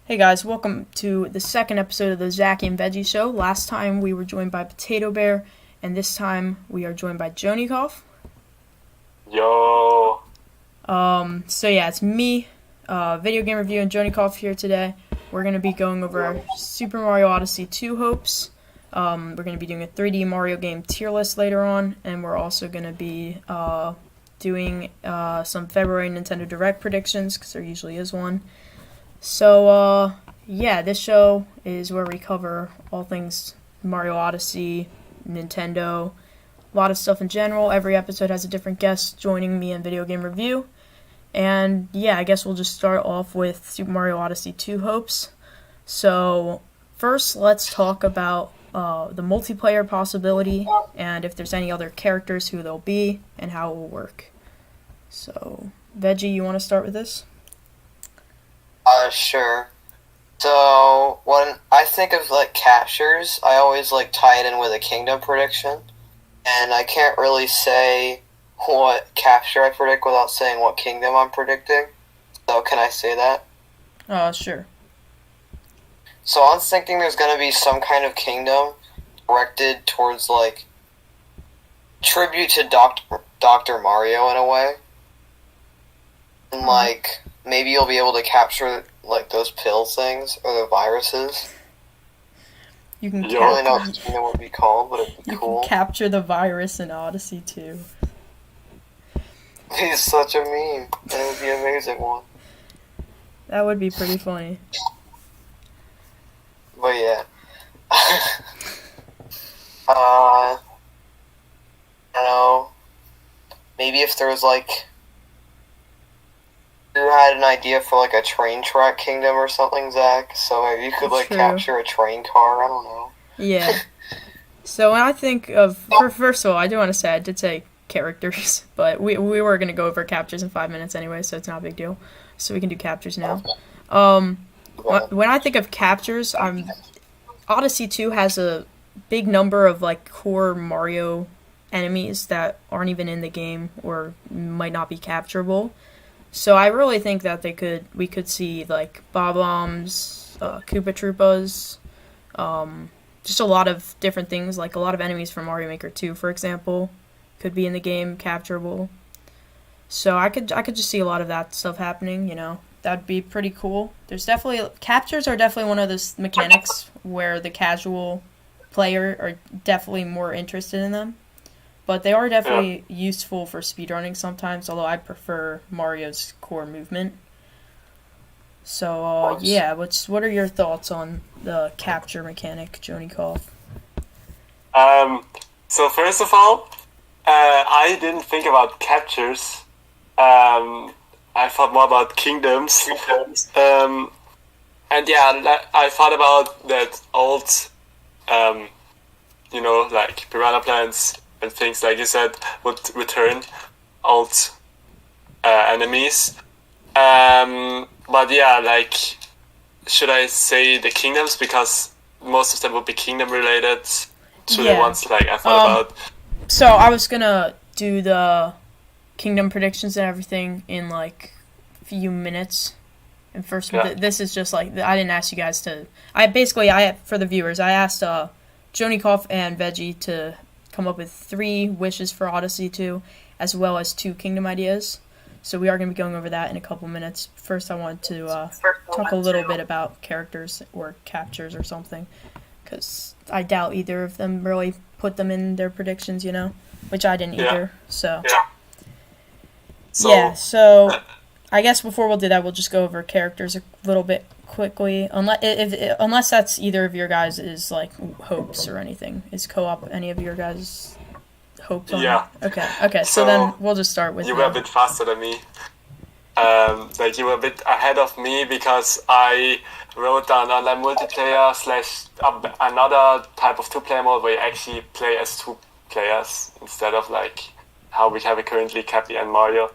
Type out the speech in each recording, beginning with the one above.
Hey guys, welcome to the second episode of the Zacky and Veggie show. Last time we were joined by Potato Bear, and this time we are joined by JoniKauf. Yo. So yeah, it's me, video game review, and JoniKauf here today. We're going to be going over our Super Mario Odyssey 2 hopes. We're going to be doing a 3D Mario game tier list later on, and we're also going to be doing some February Nintendo Direct predictions, because there usually is one. So, yeah, this show is where we cover all things Mario Odyssey, Nintendo, a lot of stuff in general. Every episode has a different guest joining me in video game review. And, yeah, I guess we'll just start off with Super Mario Odyssey 2 hopes. So, first, let's talk about the multiplayer possibility, and if there's any other characters, who they'll be, and how it will work. So, Veggie, you want to start with this? Sure. So, when I think of, captures, I always, tie it in with a kingdom prediction. And I can't really say what capture I predict without saying what kingdom I'm predicting. So, can I say that? Sure. So, I'm thinking there's going to be some kind of kingdom directed towards, tribute to Dr. Mario in a way. And, maybe you'll be able to capture, those pill things, or the viruses. You can I don't really know what the kingdom would be called, but it'd be cool. You can capture the virus in Odyssey 2. He's such a meme. That would be an amazing one. That would be pretty funny. But yeah. I don't know. Maybe if there was you had an idea for a train track kingdom or something, Zach. So maybe you could capture a train car. I don't know. Yeah. So when I think of first of all, I do want to say I did say characters, but we were gonna go over captures in 5 minutes anyway, so it's not a big deal. So we can do captures now. When I think of captures, Odyssey 2 has a big number of core Mario enemies that aren't even in the game or might not be capturable. So I really think that we could see Bob-ombs, Koopa Troopas, just a lot of different things, a lot of enemies from Mario Maker 2, for example, could be in the game capturable. So I could just see a lot of that stuff happening, That'd be pretty cool. Captures are definitely one of those mechanics where the casual player are definitely more interested in them. But they are definitely useful for speedrunning sometimes, although I prefer Mario's core movement. So, what are your thoughts on the capture mechanic, JoniKauf? So first of all, I didn't think about captures. I thought more about kingdoms. And yeah, I thought about that old, piranha plants and things, like you said, would return old enemies. But yeah, should I say the kingdoms? Because most of them would be kingdom related to the ones I thought about. So I was gonna do the kingdom predictions and everything in few minutes. And first, this is just I didn't ask you guys to. For the viewers, I asked JoniKauf and Veggie to come up with 3 wishes for Odyssey 2, as well as 2 kingdom ideas. So we are going to be going over that in a couple minutes. First, I want to talk a little bit about characters or captures or something, because I doubt either of them really put them in their predictions, which I didn't either. So I guess before we'll do that, we'll just go over characters a little bit quickly, unless that's either of your guys' hopes or anything. Is co-op any of your guys' hopes on it? Okay. So then we'll just start with you. Were a bit faster than me. You were a bit ahead of me because I wrote down online multiplayer / another type of 2-player mode where you actually play as 2 players instead of how we have it currently, Cappy and Mario.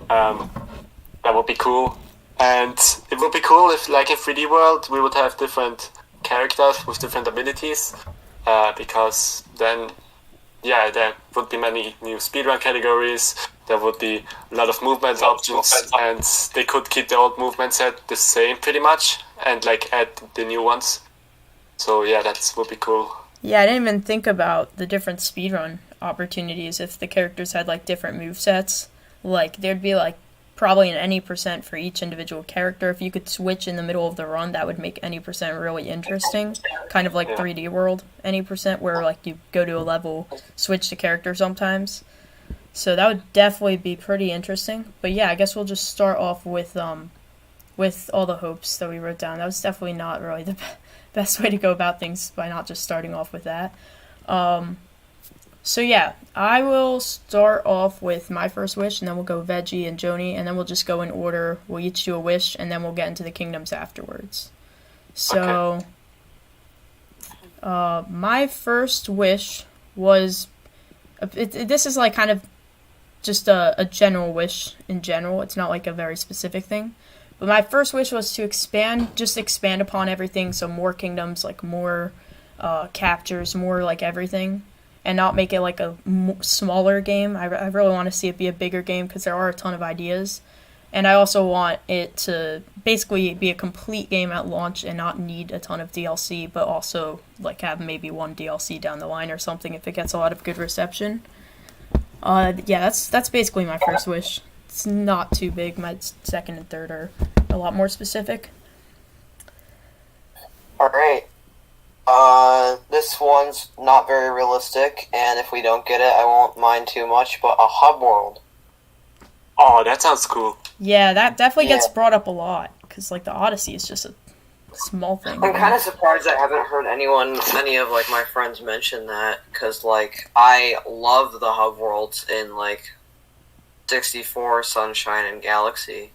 That would be cool. And it would be cool if, in 3D world, we would have different characters with different abilities, because then, there would be many new speedrun categories, there would be a lot of movement options, and they could keep the old movement set the same pretty much, and like add the new ones. So yeah, that would be cool. Yeah, I didn't even think about the different speedrun opportunities if the characters had like different movesets. Like there'd be like probably an any percent for each individual character. If you could switch in the middle of the run, that would make any percent really interesting. Kind of like 3D World any percent, where like you go to a level, switch the character sometimes. So that would definitely be pretty interesting. But yeah, I guess we'll just start off with all the hopes that we wrote down. That was definitely not really the best way to go about things by not just starting off with that. So yeah, I will start off with my first wish, and then we'll go Veggie and Joni, and then we'll just go in order. We'll each do a wish, and then we'll get into the kingdoms afterwards. So, my first wish was... this is like kind of just a general wish in general. It's not like a very specific thing. But my first wish was to expand upon everything, so more kingdoms, like more captures, more like everything, and not make it like a smaller game. I really want to see it be a bigger game because there are a ton of ideas. And I also want it to basically be a complete game at launch and not need a ton of DLC, but also like have maybe one DLC down the line or something if it gets a lot of good reception. Yeah, that's basically my first wish. It's not too big. My second and third are a lot more specific. Alright. This one's not very realistic, and if we don't get it, I won't mind too much, but a hub world. Oh, that sounds cool. Yeah, that definitely gets brought up a lot, because, like, the Odyssey is just a small thing. I'm kind of surprised I haven't heard any of, like, my friends mention that, because, like, I love the hub worlds in, like, 64, Sunshine, and Galaxy.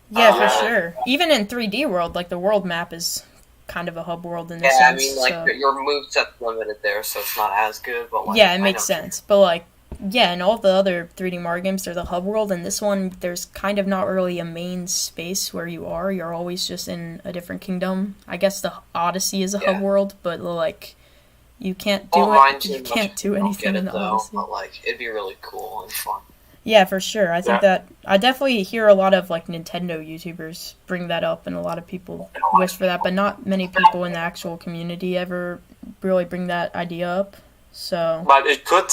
Yeah, for sure. Even in 3D World, like, the world map is kind of a hub world in this sense. Yeah, I mean, like, so. your moveset's limited there, so it's not as good, but, like... Yeah, it makes sense, but, like, yeah, in all the other 3D Mario games, there's a hub world, and this one, there's kind of not really a main space where you are. You're always just in a different kingdom. I guess the Odyssey is a hub world, but, like, you can't do You can't do anything in the Odyssey. But, like, it'd be really cool and fun. Yeah, for sure. I think that I definitely hear a lot of like Nintendo YouTubers bring that up, and a lot of people wish for that, but not many people in the actual community ever really bring that idea up. So, but it could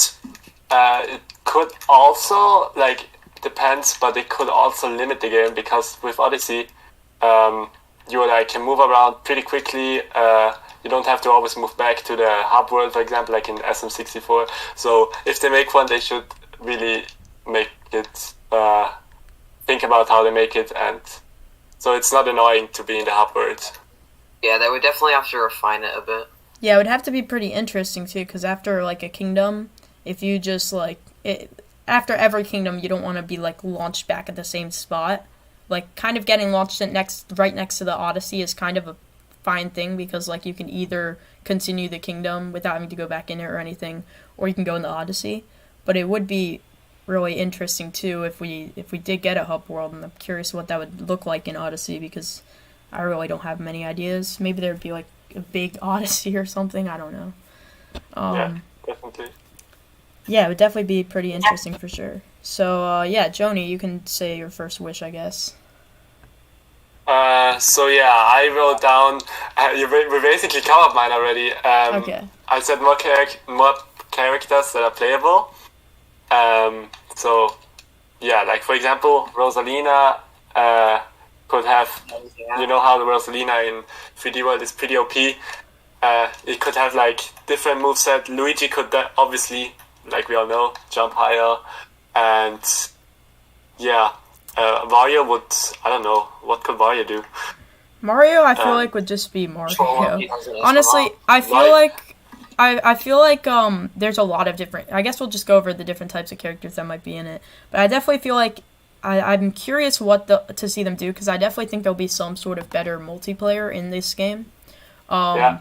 also, like, depends, but it could also limit the game, because with Odyssey, you like can move around pretty quickly. You don't have to always move back to the hub world, for example, like in SM64. So if they make one, they should really make it, think about how they make it, and so it's not annoying to be in the hub world. Yeah, they would definitely have to refine it a bit. Yeah, it would have to be pretty interesting too, because after like a kingdom, if you just like after every kingdom, you don't want to be like launched back at the same spot. Like kind of getting launched right next to the Odyssey is kind of a fine thing, because like you can either continue the kingdom without having to go back in it or anything, or you can go in the Odyssey. But it would be really interesting too if we did get a hub world, and I'm curious what that would look like in Odyssey, because I really don't have many ideas. Maybe there'd be like a big Odyssey or something, I don't know. Yeah, definitely. Yeah, it would definitely be pretty interesting for sure. So yeah, Joni, you can say your first wish, I guess. So yeah, I wrote down, we basically covered mine already. Okay. I said more characters that are playable. So, yeah, like for example, Rosalina could have, you know how the Rosalina in 3D World is pretty OP. It could have like different moveset. Luigi could obviously, like we all know, jump higher, and yeah, Mario would, I don't know, what could Mario do? Mario, I feel like would just be Mario. Honestly, I feel like there's a lot of different... I guess we'll just go over the different types of characters that might be in it. But I definitely feel like I'm curious to see them do, because I definitely think there'll be some sort of better multiplayer in this game. I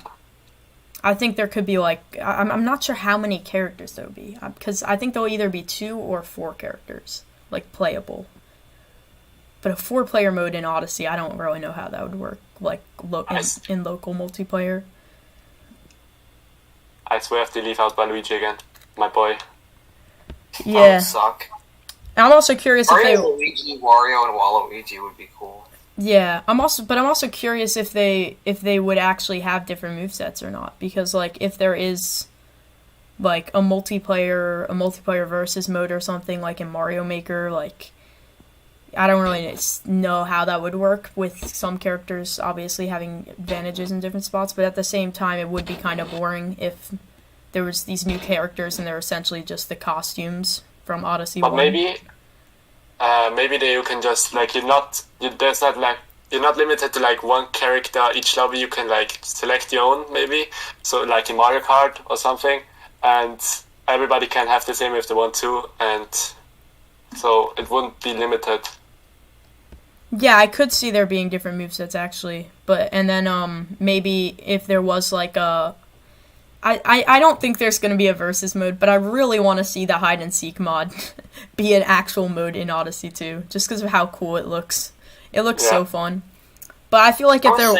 think there could be like... I'm not sure how many characters there will be, because I think there'll either be 2 or 4 characters, like, playable. But a 4-player mode in Odyssey, I don't really know how that would work, like, in local multiplayer. I swear if they leave out Luigi again, my boy. That Yeah. would suck. And I'm also curious if Mario, they. Luigi, Wario, and Waluigi would be cool. Yeah, I'm also curious if they would actually have different movesets or not, because like if there is like a multiplayer versus mode or something like in Mario Maker, like I don't really know how that would work with some characters obviously having advantages in different spots, but at the same time it would be kind of boring if there was these new characters and they're essentially just the costumes from Odyssey But 1. maybe you can just like you're not limited to like one character each lobby. You can like select your own maybe. So like in Mario Kart or something, and everybody can have the same if they want to, and so it wouldn't be limited. Yeah, I could see there being different movesets actually, but and then maybe if there was like a I don't think there's going to be a versus mode, but I really want to see the hide and seek mod be an actual mode in Odyssey 2, just because of how cool it looks. It looks so fun. But I feel like if there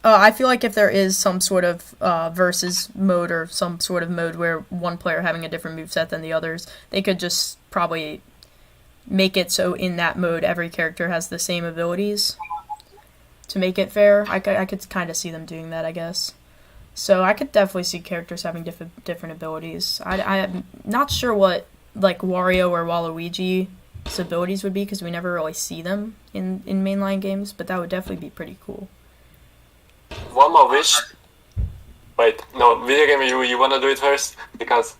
I feel like if there is some sort of versus mode or some sort of mode where one player having a different moveset than the others, they could just probably make it so in that mode every character has the same abilities to make it fair. I could kind of see them doing that, I guess. So I could definitely see characters having different abilities. I'm not sure what like Wario or Waluigi's abilities would be because we never really see them in mainline games, but that would definitely be pretty cool. One more wish. Wait, no, video game. You wanna do it first because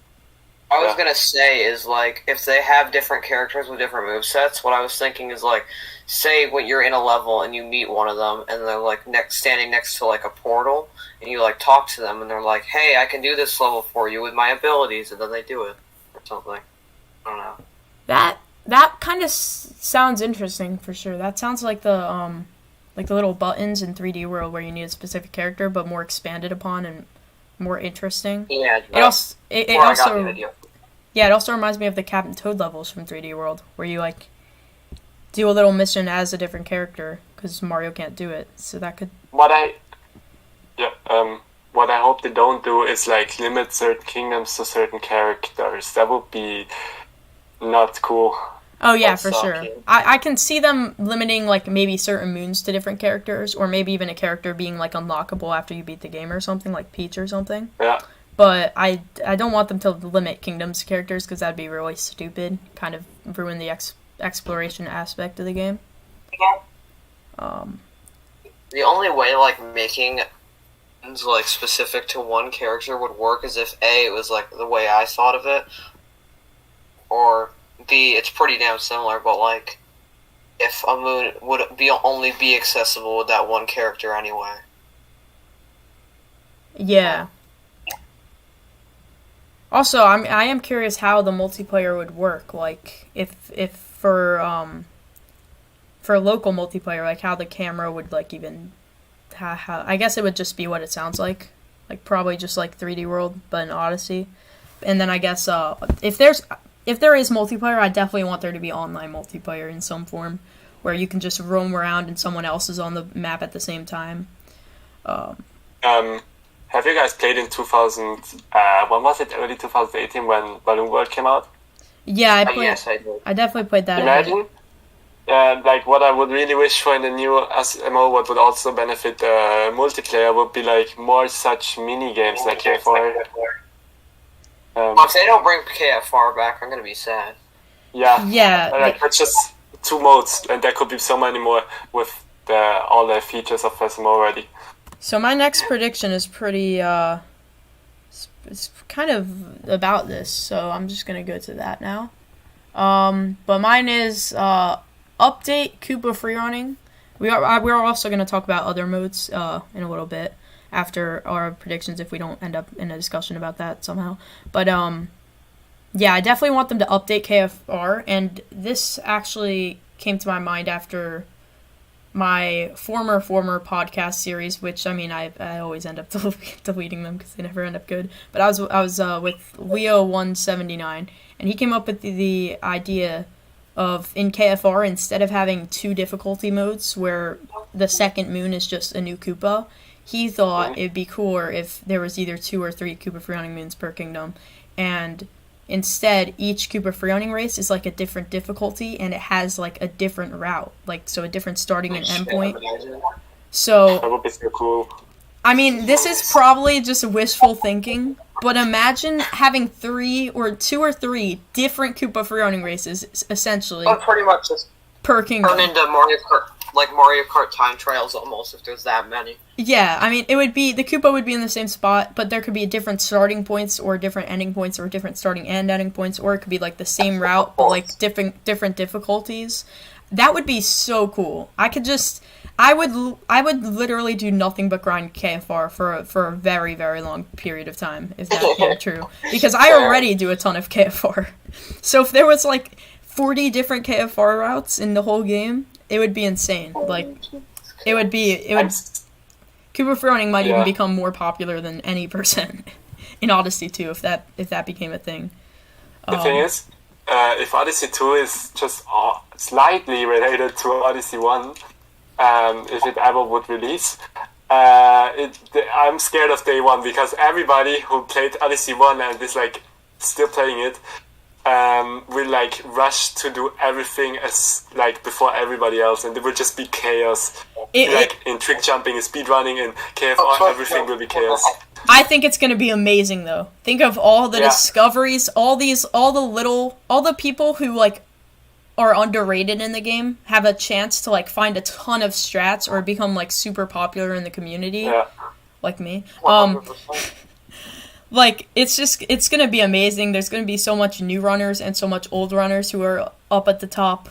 I was gonna say is like if they have different characters with different movesets, what I was thinking is like, say when you're in a level and you meet one of them and they're like standing next to like a portal and you like talk to them and they're like, hey, I can do this level for you with my abilities, and then they do it or something. I don't know. That kind of sounds interesting for sure. That sounds like the little buttons in 3D World where you need a specific character, but more expanded upon and more interesting. Yeah. It also I got the idea. Yeah, it also reminds me of the Captain Toad levels from 3D World, where you, like, do a little mission as a different character, because Mario can't do it, so that could... What I hope they don't do is, like, limit certain kingdoms to certain characters. That would be not cool. Oh, yeah, for sure. I can see them limiting, like, maybe certain moons to different characters, or maybe even a character being, like, unlockable after you beat the game or something, like Peach or something. Yeah. But I don't want them to limit kingdoms to characters because that'd be really stupid. Kind of ruin the exploration aspect of the game. The only way like making like specific to one character would work is if A, it was like the way I thought of it, or B, it's pretty damn similar, but like if a moon would only be accessible with that one character anyway. Yeah. Also, I am curious how the multiplayer would work. Like, if for local multiplayer, like how the camera would like even how I guess it would just be what it sounds like probably just like 3D World, but in Odyssey. And then I guess if there is multiplayer, I definitely want there to be online multiplayer in some form, where you can just roam around and someone else is on the map at the same time. Have you guys played in 2000? When was it? Early 2018 when Balloon World came out. Yeah, I played. Yes, I did. I definitely played that. Imagine, like what I would really wish for in the new SMO, what would also benefit multiplayer, would be like more such mini games like KFR. If they don't bring KFR back, I'm gonna be sad. Yeah. Yeah. Like that's just 2 modes, and there could be so many more with all the features of SMO already. So my next prediction is pretty, it's kind of about this, so I'm just going to go to that now. But mine is, update Koopa freerunning. We are also going to talk about other modes, in a little bit, after our predictions, if we don't end up in a discussion about that somehow. But, yeah, I definitely want them to update KFR, and this actually came to my mind after my former podcast series, which I mean I always end up deleting them because they never end up good. But I was with Leo179, and he came up with the idea of in KFR, instead of having 2 difficulty modes where the second moon is just a new Koopa, he thought it'd be cooler if there was either 2 or 3 Koopa freerunning moons per kingdom. and instead each Koopa freeowning race is like a different difficulty, and it has like a different route, like so a different starting and end point. So That would be so cool. I mean, this is probably just wishful thinking, but imagine having two or three different Koopa freeowning races, essentially, But pretty much just per kingdom. turn into Mario Kart time trials almost, if there's that many. Yeah, I mean, the Koopa would be in the same spot, but there could be different starting points, or different ending points, or different starting and ending points, or it could be like the same route, but like different difficulties. That would be so cool. I would literally do nothing but grind KFR for a very, very long period of time, if that came true. Because I already do a ton of KFR. So if there was like 40 different KFR routes in the whole game, it would be insane. Like, Koopa freeowning might even become more popular than any percent in Odyssey 2 if that became a thing. The thing is, if Odyssey 2 is just slightly related to Odyssey 1, if it ever would release, I'm scared of day one, because everybody who played Odyssey 1 and is like still playing it will like rush to do everything as like before everybody else, and it will just be chaos. In trick jumping and speed running and KFR, everything will be chaos. I think it's gonna be amazing though. Think of all the discoveries, all the people who like are underrated in the game have a chance to like find a ton of strats or become like super popular in the community, like me. 100%. Like it's gonna be amazing. There's gonna be so much new runners and so much old runners who are up at the top.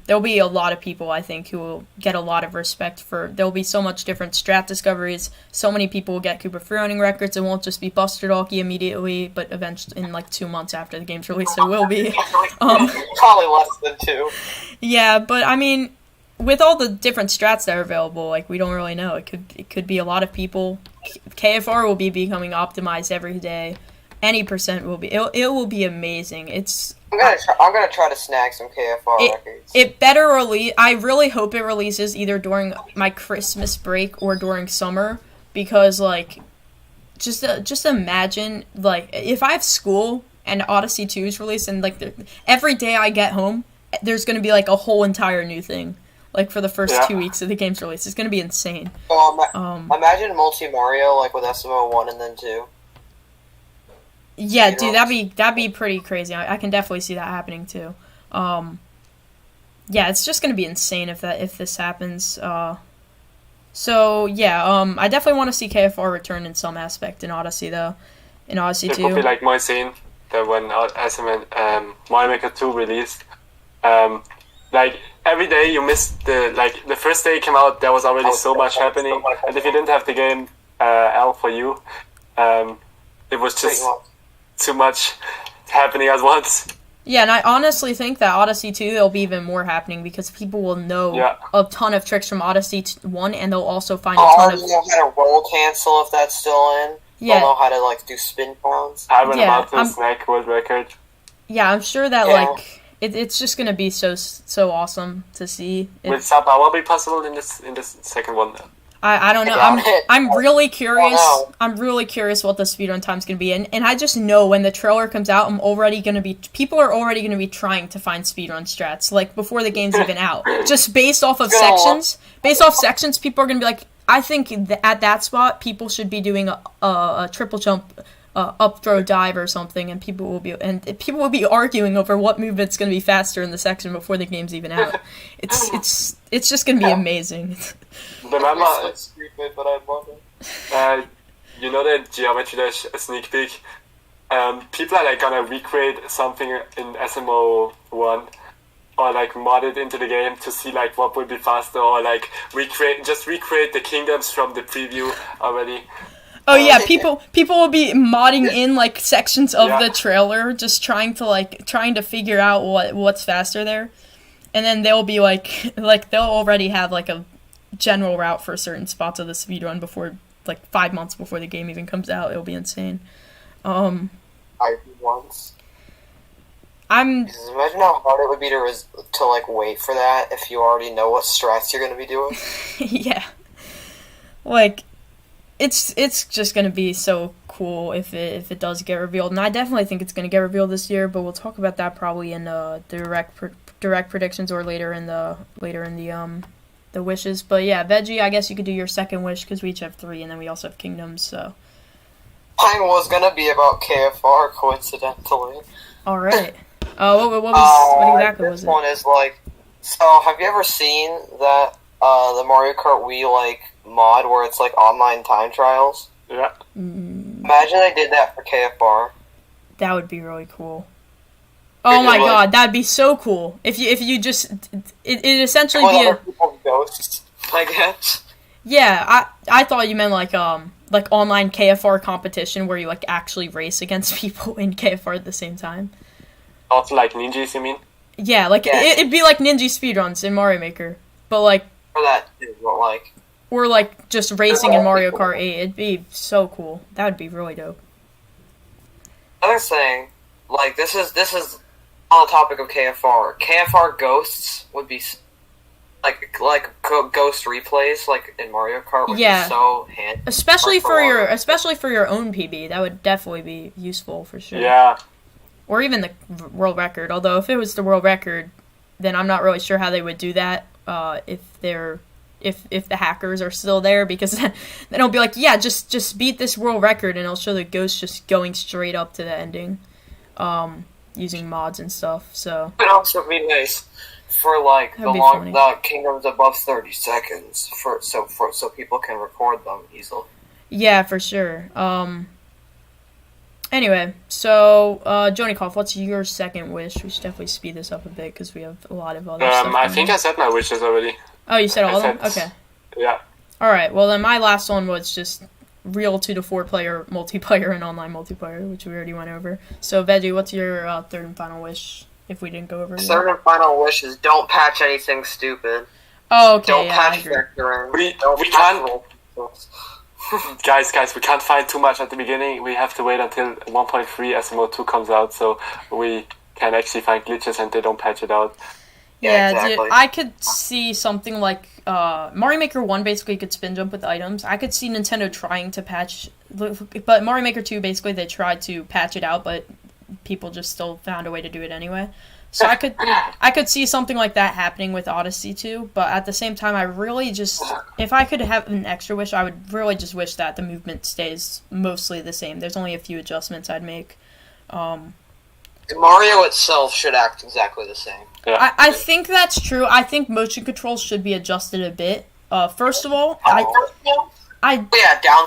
There'll be a lot of people, I think, who will get a lot of respect for. There'll be so much different strat discoveries. So many people will get Koopa freeowning records. It won't just be Buster Dalkey immediately, but eventually, in like 2 months after the game's release, it will be. Probably less than 2. Yeah, but I mean, with all the different strats that are available, like we don't really know. It could be a lot of people. KFR will be becoming optimized every day. Any percent will be. It will be amazing. I'm gonna try to snag some KFR records. It better release. I really hope it releases either during my Christmas break or during summer, because like, just imagine like if I have school and Odyssey 2 is released, and like every day I get home, there's gonna be like a whole entire new thing. Like for the first 2 weeks of the game's release, it's gonna be insane. Imagine multi Mario like with SMO 1 and then 2. Yeah, dude, that'd be pretty crazy. I can definitely see that happening too. Yeah, it's just gonna be insane if this happens. So yeah, I definitely want to see KFR return in some aspect in Odyssey though. In Odyssey 2. It would be like my scene that when Mario Maker 2 released. Like every day you missed the first day it came out, there was already so much happening, and if you didn't have the game L for you, it was just too much happening at once. Yeah, and I honestly think that Odyssey 2 there'll be even more happening, because people will know a ton of tricks from Odyssey 1, and they'll also find a ton of... They'll know how to roll cancel if that's still in. Yeah. They'll know how to like do spin pounds. I went about to snack world record. Yeah, I'm sure that like it's just gonna be so awesome to see. Will sub hour be possible in this second one? I don't know. I'm really curious. I'm really curious what the speedrun time's gonna be, and I just know when the trailer comes out, people are already gonna be trying to find speedrun strats like before the game's even out. Just based off of sections, people are gonna be like, I think at that spot people should be doing a triple jump, up throw dive or something, and people will be arguing over what movement's gonna be faster in the section before the game's even out. It's just gonna be amazing. Remember, It's stupid, but I love it. you know that Geometry Dash sneak peek? People are like gonna recreate something in SMO 1 or like mod it into the game to see like what would be faster, or like recreate the kingdoms from the preview already. Oh yeah, people will be modding in like sections of the trailer, just trying to figure out what's faster there. And then they'll be like they'll already have like a general route for certain spots of the speedrun before, like 5 months before the game even comes out. It'll be insane. I once. Imagine how hard it would be to like wait for that if you already know what strats you're gonna be doing. Yeah. Like, it's just gonna be so cool if it does get revealed, and I definitely think it's going to get revealed this year. But we'll talk about that probably in direct predictions or later in the the wishes. But yeah, Veggie, I guess you could do your second wish because we each have 3, and then we also have kingdoms. So Mine was gonna be about KFR, coincidentally. all right. What exactly was this it? one is like, so have you ever seen that the Mario Kart Wii like mod where it's like online time trials? Yeah. Imagine they did that for KFR. That would be really cool. Oh my god, that'd be so cool if you just it essentially be other people's ghosts, I guess. Yeah, I thought you meant like online KFR competition where you like actually race against people in KFR at the same time. Also like ninjas, you mean? Yeah, like it'd be like ninja speedruns in Mario Maker, but like For that too, but like or like just racing in Mario Kart 8. It'd be so cool. That would be really dope. another thing, like this is on the topic of KFR. KFR ghosts would be like ghost replays like in Mario Kart would be so handy. Especially for your own PB, that would definitely be useful for sure. Yeah. Or even the world record. Although if it was the world record, then I'm not really sure how they would do that. If the hackers are still there, because then it'll be like, yeah, just beat this world record, and it'll show the ghost just going straight up to the ending, using mods and stuff. So it would also be nice for like the kingdoms above 30 seconds so people can record them easily. Yeah, for sure. Anyway, so JoniKauf, what's your second wish? We should definitely speed this up a bit because we have a lot of other stuff. I think I said my wishes already. Oh, you said all of them? Okay. Yeah. All right. Well, then my last one was just real 2 to 4 player multiplayer and online multiplayer, which we already went over. So, Veggie, what's your third and final wish? If we didn't go over it. Third and final wish is don't patch anything stupid. Oh, okay. Don't patch vectoring. We can't. Guys, we can't find too much at the beginning. We have to wait until 1.3 SMO2 comes out, so we can actually find glitches and they don't patch it out. Yeah, exactly. Dude, I could see something like Mario Maker 1 basically could spin jump with items. I could see Nintendo trying to patch, but Mario Maker 2 basically they tried to patch it out, but people just still found a way to do it anyway. So I could see something like that happening with Odyssey 2, but at the same time I really just, if I could have an extra wish, I would really just wish that the movement stays mostly the same. There's only a few adjustments I'd make. Mario itself should act exactly the same. Yeah. I think that's true. I think motion controls should be adjusted a bit. First of all, down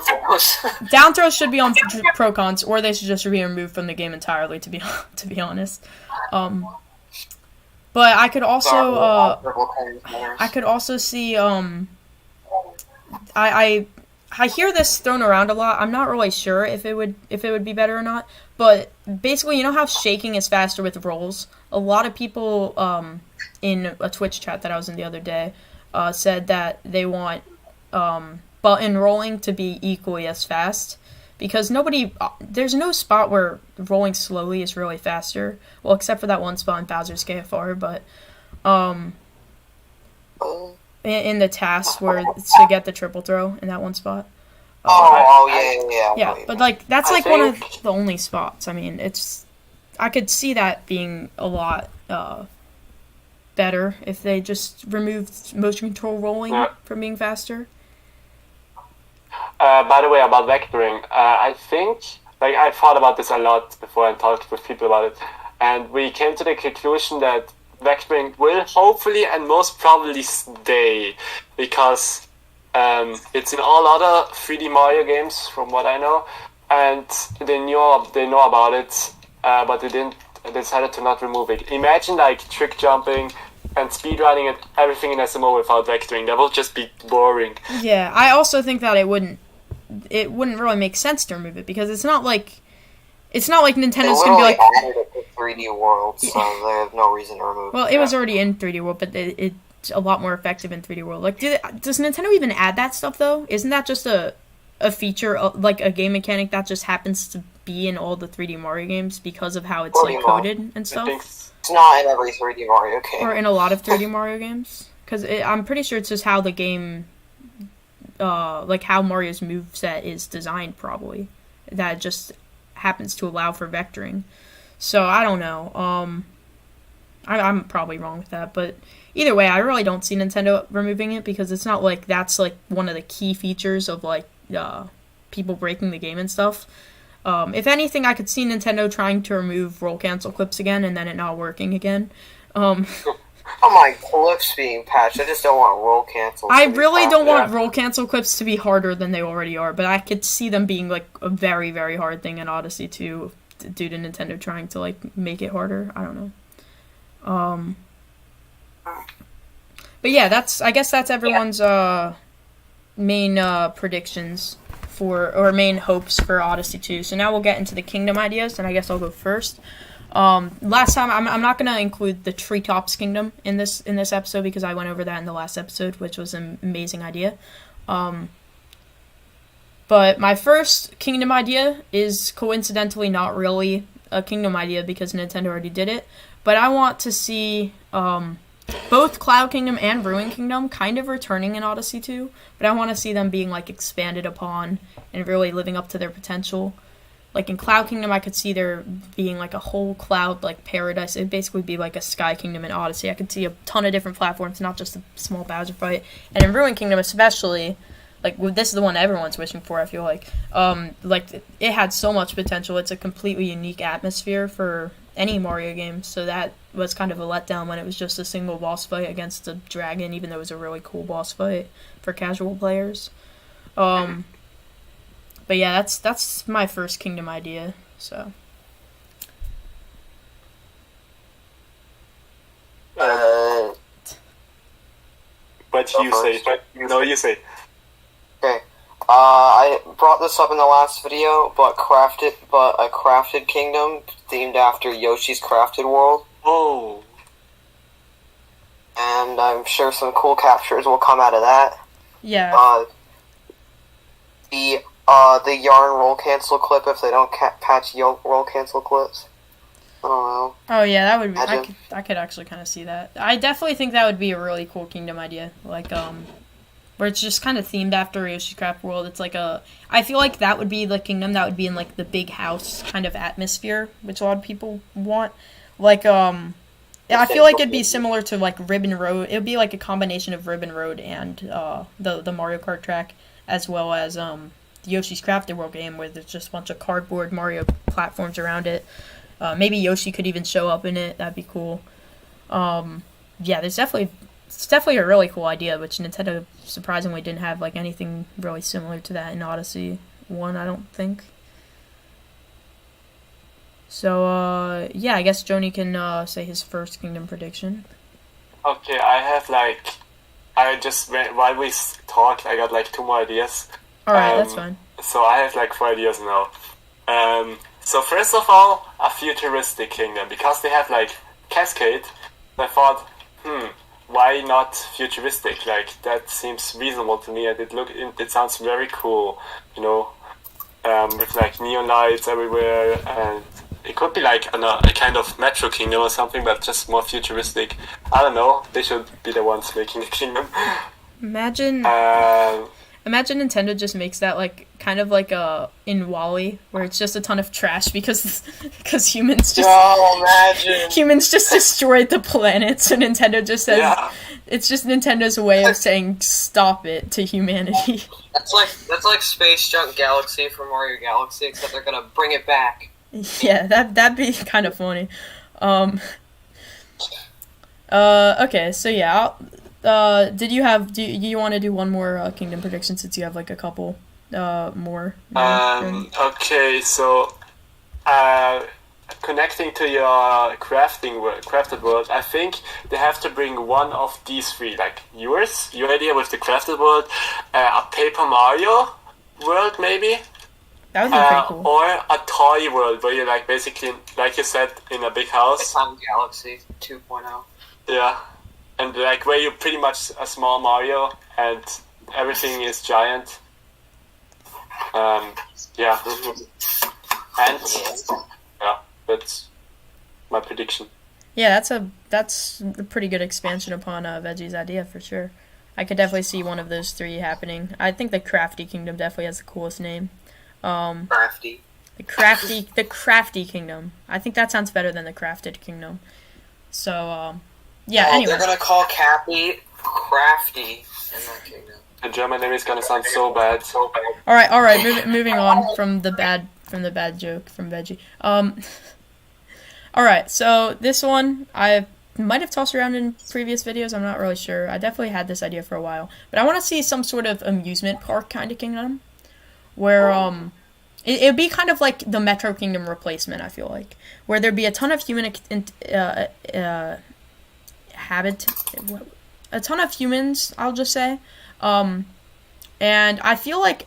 throws. Down throws should be on pro cons, or they should just be removed from the game entirely. To be honest, but I could also see I hear this thrown around a lot. I'm not really sure if it would be better or not. But basically, you know how shaking is faster with rolls? A lot of people in a Twitch chat that I was in the other day said that they want button rolling to be equally as fast. Because there's no spot where rolling slowly is really faster. Well, except for that one spot in Bowser's KFR, but in the task where to get the triple throw in that one spot. Yeah. But like that's like one of the only spots. I mean, I could see that being a lot better if they just removed motion control rolling from being faster. By the way, about vectoring, I think, like, I thought about this a lot before and talked with people about it, and we came to the conclusion that vectoring will hopefully and most probably stay, because it's in all other 3D Mario games, from what I know, and they know about it, but they decided to not remove it. Imagine, like, trick jumping and speedrunning and everything in SMO without vectoring. That will just be boring. Yeah, I also think that it wouldn't really make sense to remove it, because it's not like Nintendo's gonna be like added it to 3D World, so they have no reason to remove it. Well, it was already in 3D World, but it's a lot more effective in 3D World. Like, does Nintendo even add that stuff though? Isn't that just a feature, like a game mechanic that just happens to be in all the 3D Mario games because of how it's like coded and stuff? It's not in every 3D Mario game. Or in a lot of 3D Mario games? Because I'm pretty sure it's just how the game, like how Mario's moveset is designed, probably. that just happens to allow for vectoring. So I don't know. I'm probably wrong with that, but either way, I really don't see Nintendo removing it because it's not like that's like one of the key features of like people breaking the game and stuff. If anything, I could see Nintendo trying to remove roll cancel clips again and then it not working again. I don't mind clips being patched. I just don't want roll cancels. I really don't want roll cancel clips to be harder than they already are, but I could see them being like a very, very hard thing in Odyssey 2 due to Nintendo trying to like make it harder. I don't know. But yeah, I guess that's everyone's main predictions or main hopes for Odyssey 2. So now we'll get into the kingdom ideas, and I guess I'll go first. Last time I'm not gonna include the Treetops Kingdom in this episode because I went over that in the last episode, which was an amazing idea. But my first kingdom idea is coincidentally not really a kingdom idea because Nintendo already did it. But I want to see both Cloud Kingdom and Ruin Kingdom kind of returning in Odyssey 2. But I want to see them being like expanded upon and really living up to their potential. Like in Cloud Kingdom, I could see there being like a whole cloud like paradise. It'd basically be like a Sky Kingdom in Odyssey. I could see a ton of different platforms, not just a small Bowser fight. And in Ruin Kingdom especially, like this is the one everyone's wishing for, I feel like. It had so much potential. It's a completely unique atmosphere for any Mario game. So that was kind of a letdown when it was just a single boss fight against a dragon, even though it was a really cool boss fight for casual players. But yeah, that's my first kingdom idea. So. What you say? No, you say. Okay. I brought this up in the last video, but a crafted kingdom themed after Yoshi's Crafted World. Oh. And I'm sure some cool captures will come out of that. Yeah. The yarn roll cancel clip if they don't patch roll cancel clips. I don't know. Oh yeah, that would be. I could actually kind of see that. I definitely think that would be a really cool kingdom idea. Like where it's just kind of themed after Yoshi's Crafted World. It's like I feel like that would be the kingdom that would be in like the big house kind of atmosphere, which a lot of people want. Like I feel like it'd be similar to like Ribbon Road. It would be like a combination of Ribbon Road and the Mario Kart track, as well as the Yoshi's Crafted World game where there's just a bunch of cardboard Mario platforms around it. Maybe Yoshi could even show up in it. That'd be cool. Yeah, it's definitely a really cool idea, which Nintendo surprisingly didn't have like anything really similar to that in Odyssey 1, I don't think. So, yeah, I guess Joni can say his first kingdom prediction. Okay, I have while we talked, I got like 2 more ideas. Alright, that's fine. So I have like 4 ideas now. So first of all, a futuristic kingdom, because they have like Cascade. I thought, why not futuristic? Like that seems reasonable to me, and it sounds very cool, you know, with like neon lights everywhere, and it could be like a kind of Metro Kingdom or something, but just more futuristic. I don't know. They should be the ones making the kingdom. Imagine Nintendo just makes that like kind of like in WALL-E, where it's just a ton of trash because humans just destroyed the planet. So Nintendo just says it's just Nintendo's way of saying stop it to humanity. That's like Space Junk Galaxy from Mario Galaxy, except they're gonna bring it back. Yeah, that'd be kind of funny. Okay, so yeah. Do you want to do one more kingdom prediction since you have like a couple more? Okay, so connecting to your crafted world, I think they have to bring one of these 3, like your idea with the crafted world, a Paper Mario world maybe. That would be pretty cool. Or a toy world where you're like basically, like you said, in a big house. Time Galaxy 2.0. Yeah. And like where you're pretty much a small Mario and everything is giant. Yeah. And yeah, that's my prediction. Yeah, that's a pretty good expansion upon Veggie's idea for sure. I could definitely see one of those 3 happening. I think the Crafty Kingdom definitely has the coolest name. Crafty. The crafty kingdom. I think that sounds better than the crafted kingdom. So, yeah. Anyway, they're gonna call Cappy Crafty in that kingdom. The German name is gonna sound so bad. All right. Moving on from the bad joke from Veggie. All right. So this one I might have tossed around in previous videos. I'm not really sure. I definitely had this idea for a while, but I want to see some sort of amusement park kind of kingdom, where it'd be kind of like the Metro Kingdom replacement. I feel like where there'd be a ton of a ton of humans. I'll just say. And I feel like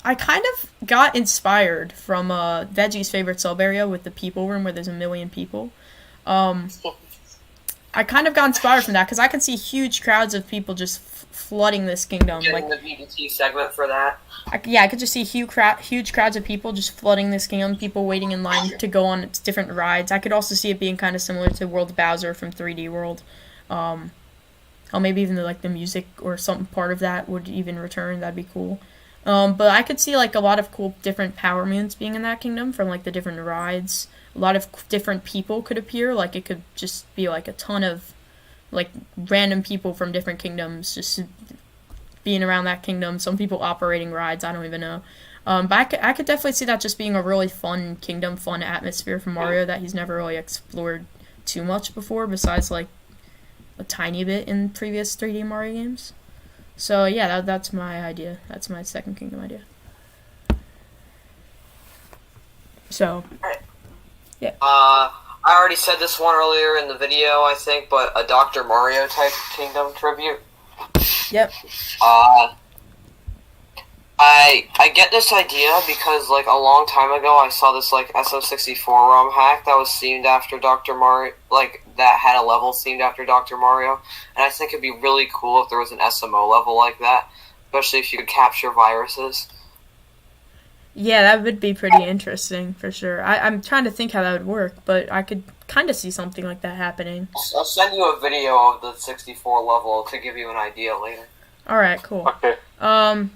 I kind of got inspired from Veggie's favorite sub area with the people room where there's 1 million people. I kind of got inspired from that because I can see huge crowds of people just flooding this kingdom. Getting the VDT segment for that. I could just see huge crowds of people just flooding this kingdom, people waiting in line to go on its different rides. I could also see it being kind of similar to World Bowser from 3D World. Or maybe even the music or some part of that would even return. That'd be cool. But I could see like a lot of cool different power moons being in that kingdom from like the different rides. A lot of different people could appear. Like it could just be like a ton of like random people from different kingdoms just being around that kingdom. Some people operating rides. I don't even know. But I could definitely see that just being a really fun kingdom, fun atmosphere for Mario that he's never really explored too much before, besides like a tiny bit in previous 3D Mario games. So yeah, that's my idea. That's my second kingdom idea. So, yeah. I already said this one earlier in the video, I think, but a Dr. Mario type kingdom tribute. Yep. I get this idea because like a long time ago I saw this like SF64 ROM hack that was themed after Dr. Mario, like that had a level themed after Dr. Mario, and I think it'd be really cool if there was an SMO level like that, especially if you could capture viruses. Yeah, that would be pretty interesting for sure. I'm trying to think how that would work, but I could kind of see something like that happening. I'll send you a video of the 64 level to give you an idea later. Alright, cool. Okay.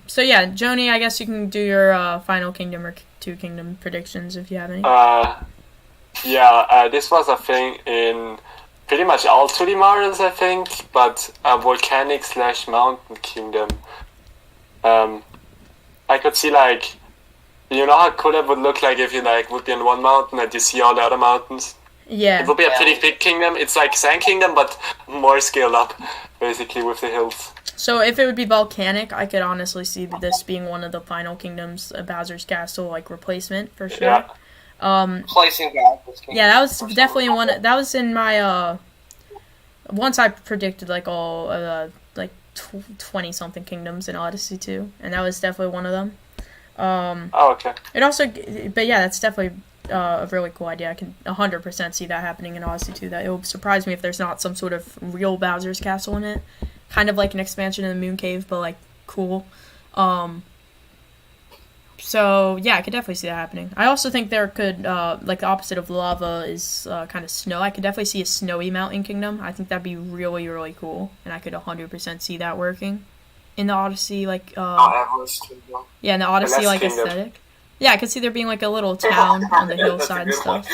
So yeah, Joni, I guess you can do your final kingdom or two kingdom predictions if you have any. This was a thing in pretty much all 2D Marios, I think, but a volcanic / mountain kingdom. I could see like, you know how cool it would look like if you like would be in one mountain and you see all the other mountains? Yeah. It would be a pretty big kingdom. It's like Sand Kingdom, but more scaled up, basically, with the hills. So if it would be volcanic, I could honestly see this being one of the final kingdoms, Bowser's Castle, like replacement for sure. Yeah. Placing Bowser's Kingdom. Yeah, that was definitely one. That was in my once I predicted like all like 20 something kingdoms in Odyssey 2, and that was definitely one of them. Okay. It also, but yeah, that's definitely a really cool idea. I can 100% see that happening in Odyssey 2. That it will surprise me if there's not some sort of real Bowser's Castle in it. Kind of like an expansion of the Moon Cave, but like cool. So yeah, I could definitely see that happening. I also think there could like the opposite of lava is kind of snow. I could definitely see a snowy mountain kingdom. I think that'd be really, really cool, and I could 100% see that working in the Odyssey like yeah, in the Odyssey like aesthetic. Yeah, I could see there being like a little town on the hillside and stuff.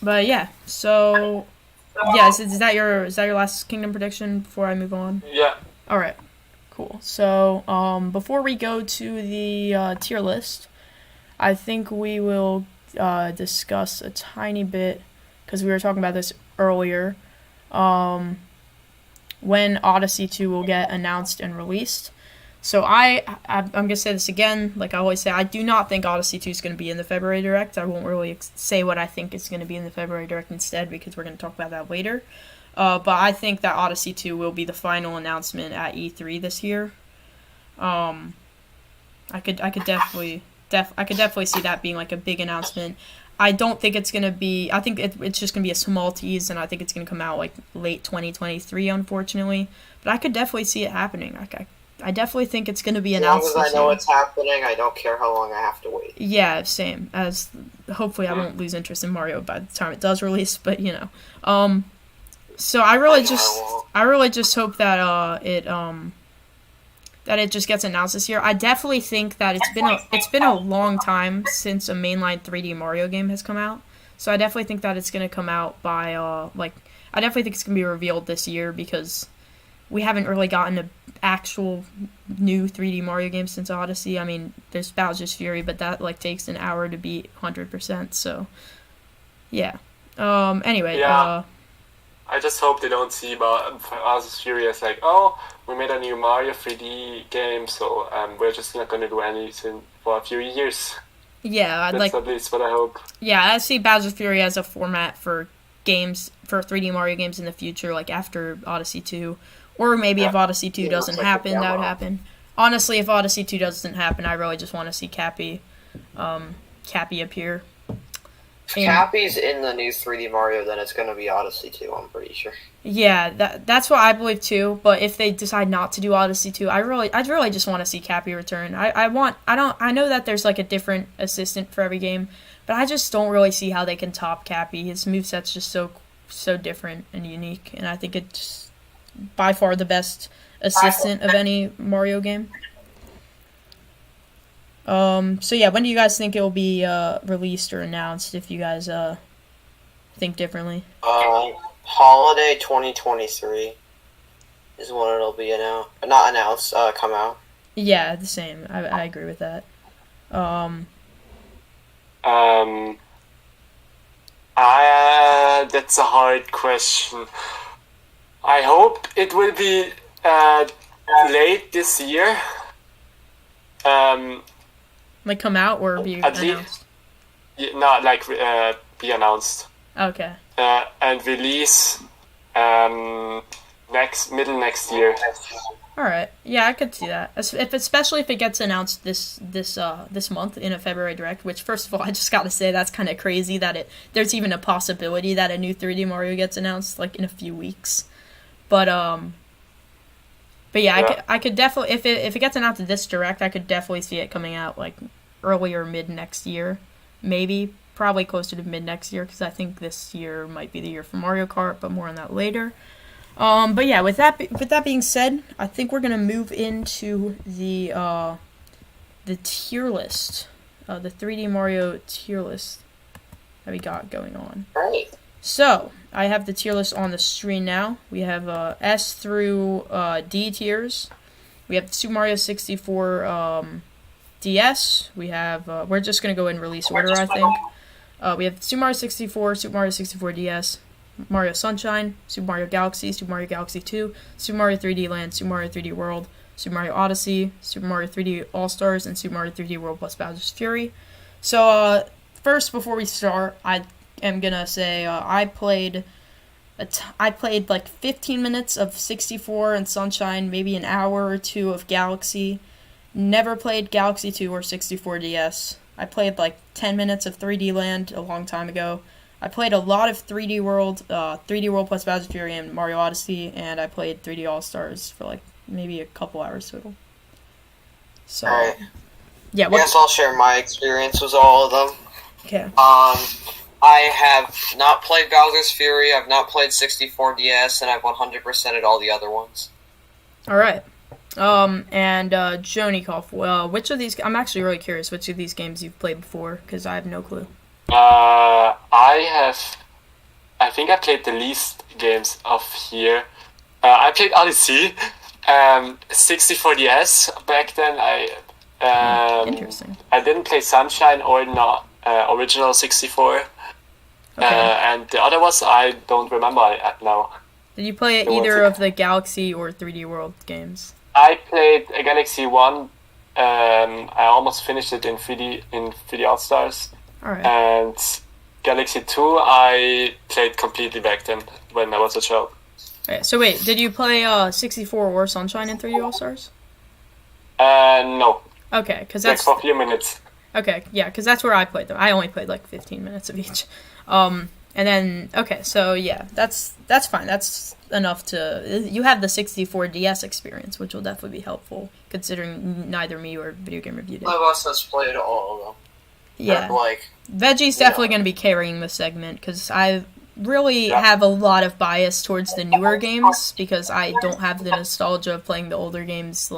But yeah, so yeah, is that your last kingdom prediction before I move on? Yeah. All right. Cool. So, before we go to the tier list, I think we will discuss a tiny bit, because we were talking about this earlier, when Odyssey 2 will get announced and released. So I'm going to say this again, like I always say, I do not think Odyssey 2 is going to be in the February Direct. I won't really say what I think is going to be in the February Direct instead, because we're going to talk about that later. But I think that Odyssey 2 will be the final announcement at E3 this year. I could definitely see that being like a big announcement. I don't think it's gonna be. I think it's just gonna be a small tease, and I think it's gonna come out like late 2023, unfortunately. But I could definitely see it happening. I definitely think it's gonna be announced. As long as I know it's happening, I don't care how long I have to wait. Yeah, same. As hopefully I won't lose interest in Mario by the time it does release. But you know. So I really just hope that that it just gets announced this year. I definitely think that it's been a long time since a mainline 3D Mario game has come out. So I definitely think that it's gonna come out by I definitely think it's gonna be revealed this year because we haven't really gotten an actual new 3D Mario game since Odyssey. I mean, there's Bowser's Fury, but that takes an hour to beat 100%. So yeah. Anyway. Yeah. I just hope they don't see Bowser's Fury as oh, we made a new Mario 3D game, so we're just not going to do anything for a few years. Yeah, That's at least what I hope. Yeah, I see Bowser's Fury as a format for games, for 3D Mario games in the future, after Odyssey 2. Or maybe if Odyssey 2 doesn't happen, that would happen. Honestly, if Odyssey 2 doesn't happen, I really just want to see Cappy appear. Cappy's in the new 3D Mario, then it's going to be Odyssey 2, I'm pretty sure. Yeah, that's what I believe too. But if they decide not to do Odyssey 2, I'd really just want to see Cappy return. I know that there's a different assistant for every game, but I just don't really see how they can top Cappy. His moveset's just so different and unique, and I think it's by far the best assistant of any Mario game. So yeah, when do you guys think it will be released or announced, if you guys think differently? Holiday 2023 is when it'll be announced. Not announced, come out. Yeah, the same. I agree with that. That's a hard question. I hope it will be late this year. Come out or be announced? Be announced. Okay. And release middle next year. All right. Yeah, I could see that. Especially if it gets announced this month in a February Direct. Which, first of all, I just gotta say that's kind of crazy that there's even a possibility that a new 3D Mario gets announced in a few weeks. But yeah. I could definitely, if it gets announced at this Direct, I could definitely see it coming out early or mid next year, maybe. Probably closer to mid next year, because I think this year might be the year for Mario Kart, but more on that later. But yeah, with that being said, I think we're gonna move into the tier list, the 3D Mario tier list that we got going on. Right. So I have the tier list on the screen now. We have S through D tiers. We have Super Mario 64 DS. We have we're just gonna go in release order, I think. We have Super Mario 64, Super Mario 64 DS, Mario Sunshine, Super Mario Galaxy, Super Mario Galaxy 2, Super Mario 3D Land, Super Mario 3D World, Super Mario Odyssey, Super Mario 3D All-Stars, and Super Mario 3D World plus Bowser's Fury. So, first, before we start, I am gonna say I played 15 minutes of 64 and Sunshine, maybe an hour or two of Galaxy. Never played Galaxy 2 or 64 DS. I played 10 minutes of 3D Land a long time ago. I played a lot of 3D World plus Bowser's Fury and Mario Odyssey, and I played 3D All-Stars for maybe a couple hours total. So, Alright. Yeah. I guess I'll share my experience with all of them. Okay. I have not played Bowser's Fury, I've not played 64 DS, and I've 100%ed all the other ones. Alright. And JoniKauf, which of these... I'm actually really curious which of these games you've played before, because I have no clue. I think I played the least games of here. I played Odyssey, 64 DS back then. Interesting. I didn't play Sunshine or not original 64. Okay. And the other ones I don't remember now. Did you play either of the Galaxy or 3D World games? I played Galaxy 1. I almost finished it in 3D All-Stars. Alright. And Galaxy 2 I played completely back then when I was a child. Right, so wait, did you play 64 or Sunshine in 3D All-Stars? No. Okay, because that's... for a few minutes. Okay, yeah, because that's where I played them. I only played 15 minutes of each. And then, okay, so yeah, that's fine. That's enough to... You have the 64 DS experience, which will definitely be helpful, considering neither me or Video Game Review did. I've also played all of them. Yeah. Veggie's definitely going to be carrying the segment, because I really have a lot of bias towards the newer games, because I don't have the nostalgia of playing the older games,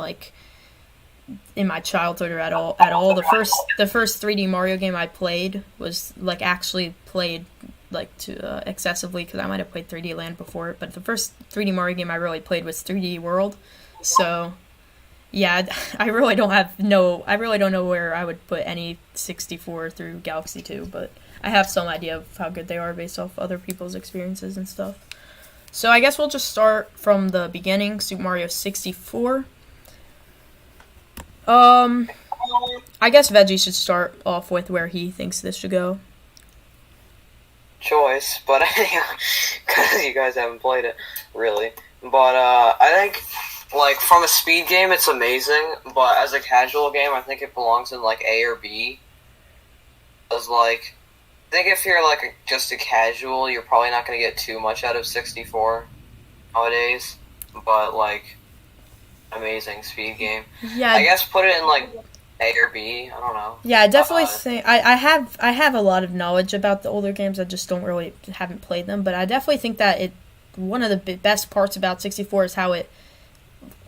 in my childhood or at all. The first 3D Mario game I played was like actually played like to excessively because I might have played 3D Land before it, but the first 3D Mario game I really played was 3D World. So yeah, I really don't know where I would put any 64 through Galaxy 2, but I have some idea of how good they are based off other people's experiences and stuff. So I guess we'll just start from the beginning, Super Mario 64. I guess Veggie should start off with where he thinks this should go. Choice, but because you guys haven't played it, really. But I think, like, from a speed game, it's amazing, but as a casual game, I think it belongs in, like, A or B. Because, like, I think if you're, like, just a casual, you're probably not going to get too much out of 64 nowadays. But, like, amazing speed game. Yeah, I guess put it in, like, A or B. I don't know. Yeah, I definitely think I have a lot of knowledge about the older games. I just haven't played them. But I definitely think that one of the best parts about 64 is how it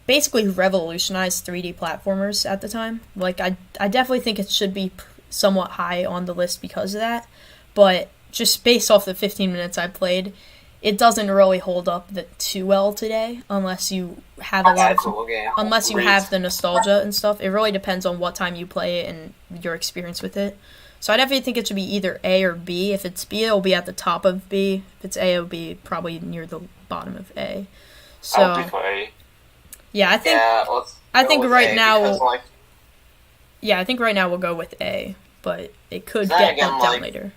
basically revolutionized 3D platformers at the time. Like I definitely think it should be somewhat high on the list because of that. But just based off the 15 minutes I played, it doesn't really hold up too well today unless you have have the nostalgia and stuff. It really depends on what time you play it and your experience with it. So I definitely think it should be either A or B. If it's B, it'll be at the top of B. If it's A, it'll be probably near the bottom of A. So I'll be for A. Yeah, I think right now we'll go with A, but it could get bumped down later.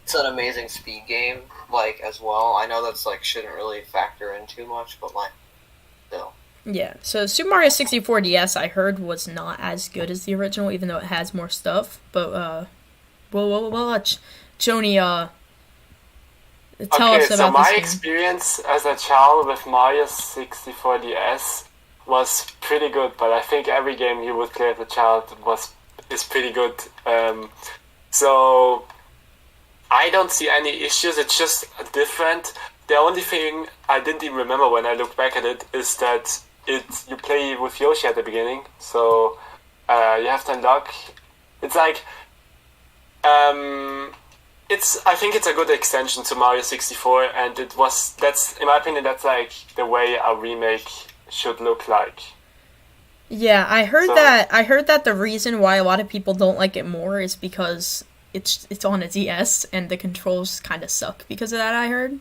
It's an amazing speed game, like, as well. I know that's, like, shouldn't really factor in too much, but, like, still. Yeah, so Super Mario 64 DS, I heard, was not as good as the original, even though it has more stuff. But, we'll let Joni, tell us about this game. So my experience as a child with Mario 64 DS was pretty good, but I think every game you would play as a child is pretty good. So I don't see any issues. It's just different. The only thing I didn't even remember when I looked back at it is that you play with Yoshi at the beginning, so you have to unlock. It's like I think it's a good extension to Mario 64, and that's in my opinion that's like the way a remake should look like. Yeah, I heard that the reason why a lot of people don't like it more is because it's on a DS and the controls kind of suck because of that. I heard.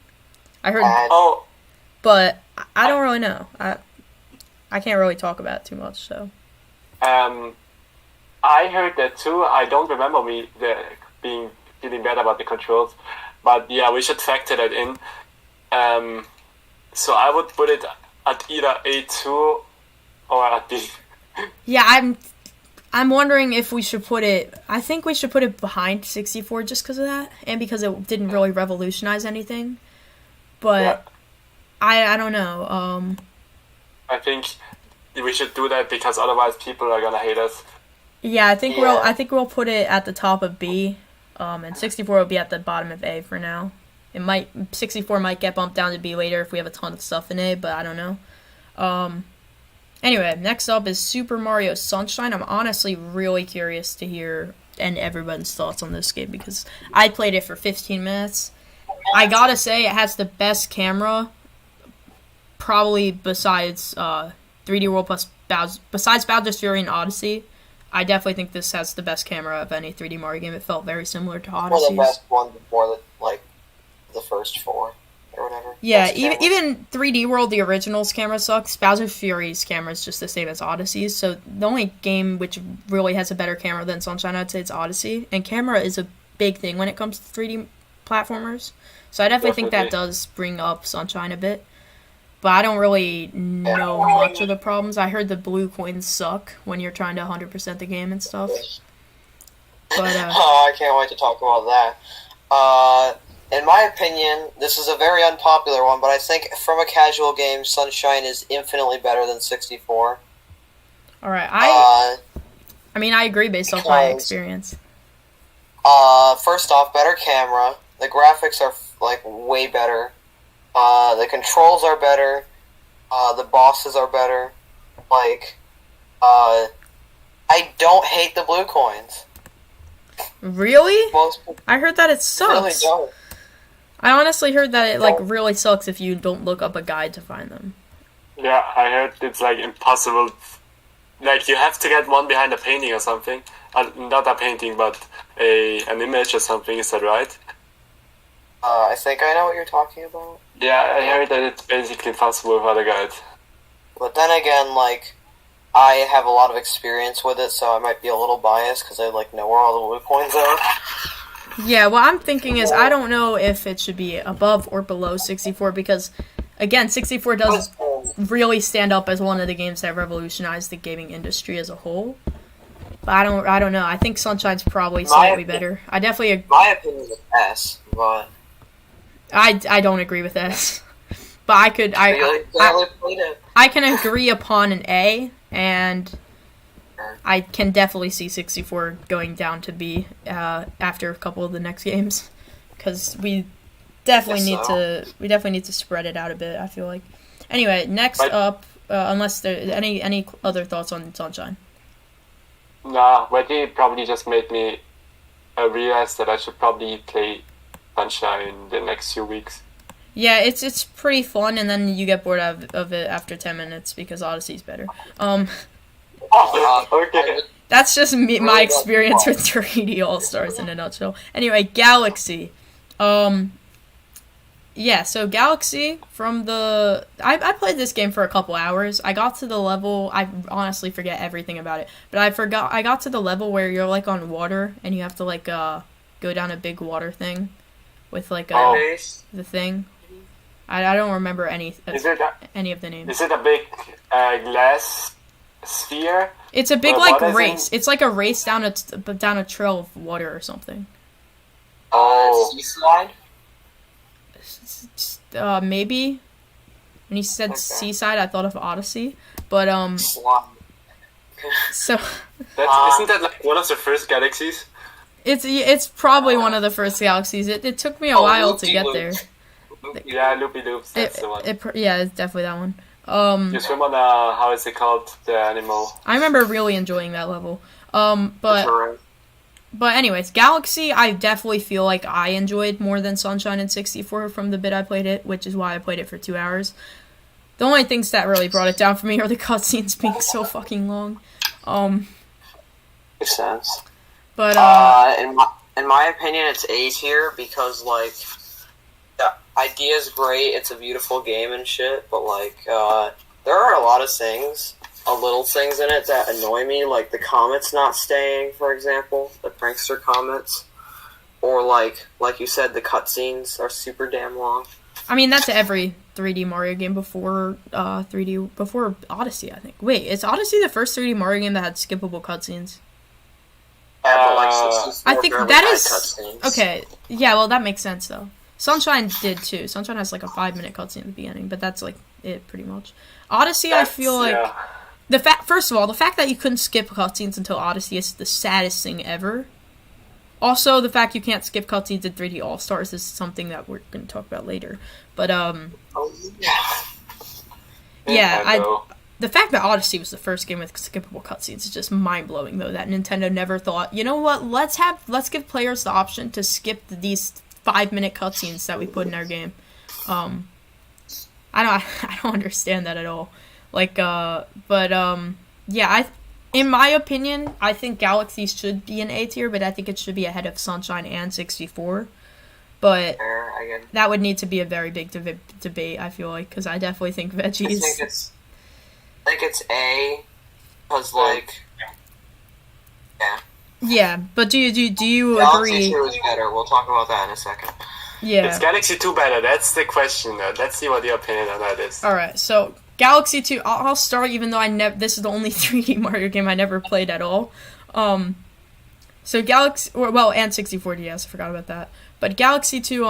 But I don't really know. I can't really talk about it too much. So. I heard that too. I don't remember feeling bad about the controls, but yeah, we should factor that in. So I would put it at either A2 or at B. Yeah, I'm wondering if we should put it. I think we should put it behind 64 just because of that, and because it didn't really revolutionize anything. But yeah. I don't know. I think we should do that because otherwise people are gonna hate us. Yeah, I think we'll put it at the top of B, and 64 will be at the bottom of A for now. 64 might get bumped down to B later if we have a ton of stuff in A, but I don't know. Anyway, next up is Super Mario Sunshine. I'm honestly really curious to hear everybody's thoughts on this game because I played it for 15 minutes. I gotta say, it has the best camera, probably besides 3D World plus besides Bowser's Fury and Odyssey. I definitely think this has the best camera of any 3D Mario game. It felt very similar to Odyssey's. Well, the best one before the first four or whatever. Yeah, even 3D World, the original's camera sucks. Bowser's Fury's camera is just the same as Odyssey's. So the only game which really has a better camera than Sunshine, I'd say it's Odyssey. And camera is a big thing when it comes to 3D platformers. So I definitely think that does bring up Sunshine a bit. But I don't really know much of the problems. I heard the blue coins suck when you're trying to 100% the game and stuff. But I can't wait to talk about that. In my opinion, this is a very unpopular one, but I think from a casual game, Sunshine is infinitely better than 64. All right, I agree based off my experience. First off, better camera. The graphics are like way better. The controls are better. The bosses are better. Like, I don't hate the blue coins. Really? Most people I heard that it really sucks. don't. I honestly heard that it like really sucks if you don't look up a guide to find them. Yeah, I heard it's like impossible. Like you have to get one behind a painting or something. Not a painting, but an image or something. Is that right? I think I know what you're talking about. Yeah, I heard that it's basically impossible without a guide. But then again, like, I have a lot of experience with it, so I might be a little biased because I like know where all the blue coins are. Yeah, what I'm thinking is I don't know if it should be above or below 64 because, again, 64 does really stand up as one of the games that revolutionized the gaming industry as a whole. But I don't know. I think Sunshine's probably slightly better. I definitely My opinion is S, but I don't agree with this. But I could really played it. I can agree upon an A, and I can definitely see 64 going down to B after a couple of the next games, because we definitely need to spread it out a bit. I feel like. Anyway, next up, unless there any other thoughts on Sunshine. Nah, Veggie probably just made me realize that I should probably play Sunshine in the next few weeks. Yeah, it's pretty fun, and then you get bored of it after 10 minutes because Odyssey's better. Okay. That's just my experience with 3D All-Stars in a nutshell. Anyway, Galaxy. Yeah, so Galaxy from the... I played this game for a couple hours. I got to the level... I honestly forget everything about it. But I got to the level where you're, like, on water, and you have to, like, go down a big water thing with, like, the thing. I don't remember any of the names. Is it a big glass sphere? It's a big, like, race. It's like a race down a trail of water or something. Seaside? Maybe. When he said Seaside, I thought of Odyssey. But, so... Isn't that, like, one of the first galaxies? It's probably one of the first galaxies. It took me a while to get there. Yeah, Loopy Loops, that's the one. Yeah, it's definitely that one. You swim on how is it called? The animal. I remember really enjoying that level. But anyways, Galaxy, I definitely feel like I enjoyed more than Sunshine and 64 from the bit I played it, which is why I played it for 2 hours. The only things that really brought it down for me are the cutscenes being so fucking long. Makes sense. But in my opinion, it's A tier because like the idea's great. It's a beautiful game and shit, but like there are a lot of things, little things in it that annoy me, like the comets not staying, for example, the prankster comets, or like you said, the cutscenes are super damn long. I mean, that's every 3D Mario game before Odyssey, I think. Wait, is Odyssey the first 3D Mario game that had skippable cutscenes? Yeah, but like I think that is cutscenes. Okay. Yeah, well, that makes sense though. Sunshine did too. Sunshine has like a 5-minute cutscene at the beginning, but that's like it pretty much. Odyssey, I feel like first of all, the fact that you couldn't skip cutscenes until Odyssey is the saddest thing ever. Also, the fact you can't skip cutscenes in 3D All Stars is something that we're going to talk about later. But the fact that Odyssey was the first game with skippable cutscenes is just mind-blowing, though, that Nintendo never thought, you know what, let's give players the option to skip these 5-minute cutscenes that we put in our game. I don't understand that at all. Like, in my opinion, I think Galaxy should be an A tier, but I think it should be ahead of Sunshine and 64. But that would need to be a very big debate, I feel like, because I definitely think Veggie is... I think it's A, because like, yeah. Yeah, but do you agree? Galaxy 2 is better. We'll talk about that in a second. Yeah. Is Galaxy 2 better? That's the question. Let's see what your opinion on that is. All right, so Galaxy 2. I'll start, even though this is the only 3D Mario game I never played at all. So Galaxy, and 64 DS. I forgot about that. But Galaxy 2.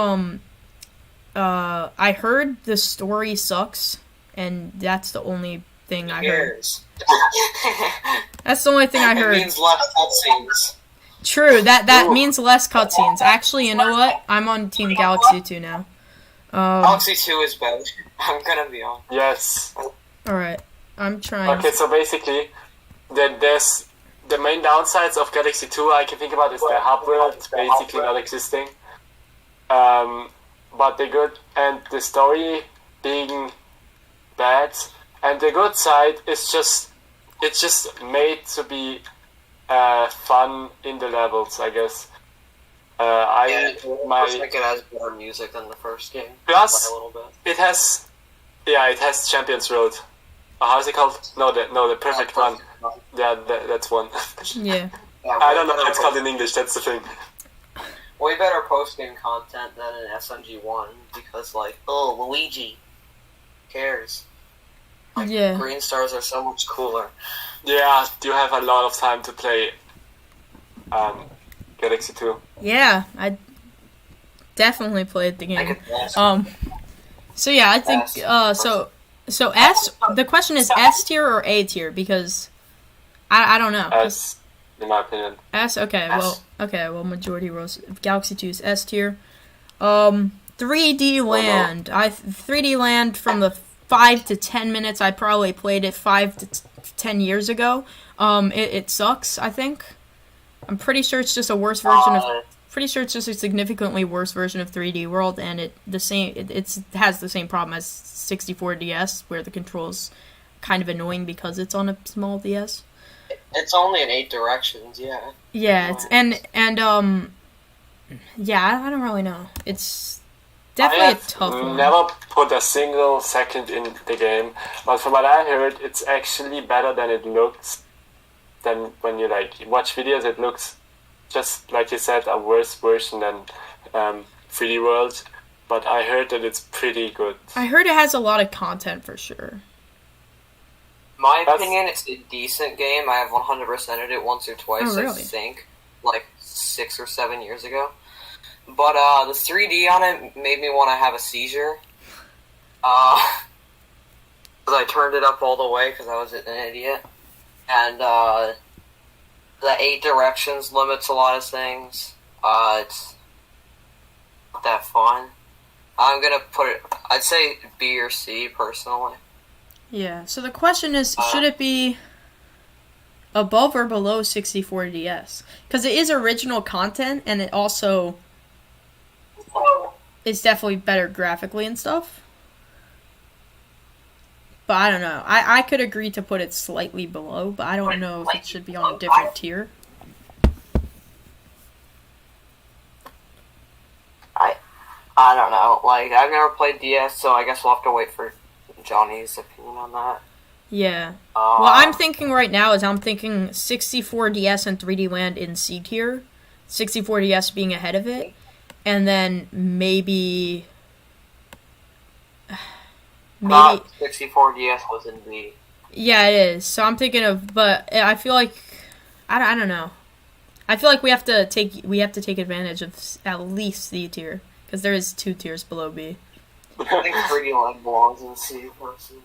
I heard the story sucks, and that's the only thing I heard. That's the only thing I heard. It means less cutscenes. True, that means less cutscenes. Actually, you know what? I'm on Team Galaxy 2 now. Galaxy 2 is better. I'm gonna be on. Yes. Alright, I'm trying. Okay, so basically, there's the main downsides of Galaxy 2 I can think about is the hub world basically not existing. But the good and the story being bad, and the good side is it's just made to be fun in the levels, I guess. It has better music than the first game. Plus, by a little bit. it has Champions Road. How's it called? No, the perfect one. Yeah, that's one. Yeah. I don't know what it's called in English. That's the thing. Way better post-game content than in SMG1 because, like, Luigi. Who cares? Like, Yeah. Green stars are so much cooler. Yeah, you have a lot of time to play Galaxy 2. Yeah, I definitely played the game. So yeah, I think so S. The question is S tier or A tier because I don't know. S, in my opinion. S. Okay. Well, majority rules. Galaxy 2 is S tier. 3D Land. 3D Land from the 5 to 10 minutes I probably played it 5 to 10 years ago. It sucks. I think. I'm pretty sure it's just a worse version of. Pretty sure it's just a significantly worse version of 3D World, and it has the same problem as 64 DS, where the controls kind of annoying because it's on a small DS. It's only in 8 directions, yeah. Yeah, yeah, I don't really know. It's definitely a tough one. Never put a single second in the game, but from what I heard, it's actually better than it looks. Then when you watch videos, it looks just like you said a worse version than 3D World. But I heard that it's pretty good. I heard it has a lot of content for sure. My opinion, it's a decent game. I have 100%ed it once or twice. Really? I think, like 6 or 7 years ago. But the 3D on it made me want to have a seizure. Because I turned it up all the way because I was an idiot. And the 8 directions limits a lot of things. It's not that fun. I'm gonna put it, I'd say B or C personally. Yeah, so the question is, should it be above or below 64 DS? Because it is original content, and it also is definitely better graphically and stuff. But I don't know. I could agree to put it slightly below, but I don't know if it should be on a different tier. I don't know. Like, I've never played DS, so I guess we'll have to wait for Johnny's opinion on that. Yeah. What I'm thinking right now is I'm thinking 64 DS and 3D Land in C tier. 64 DS being ahead of it. And then maybe 64 DS was in B. Yeah, it is. So I'm thinking of, but I feel like I don't know. I feel like we have to take advantage of at least C tier because there is 2 tiers below B. I think 3D Land belongs in C personally.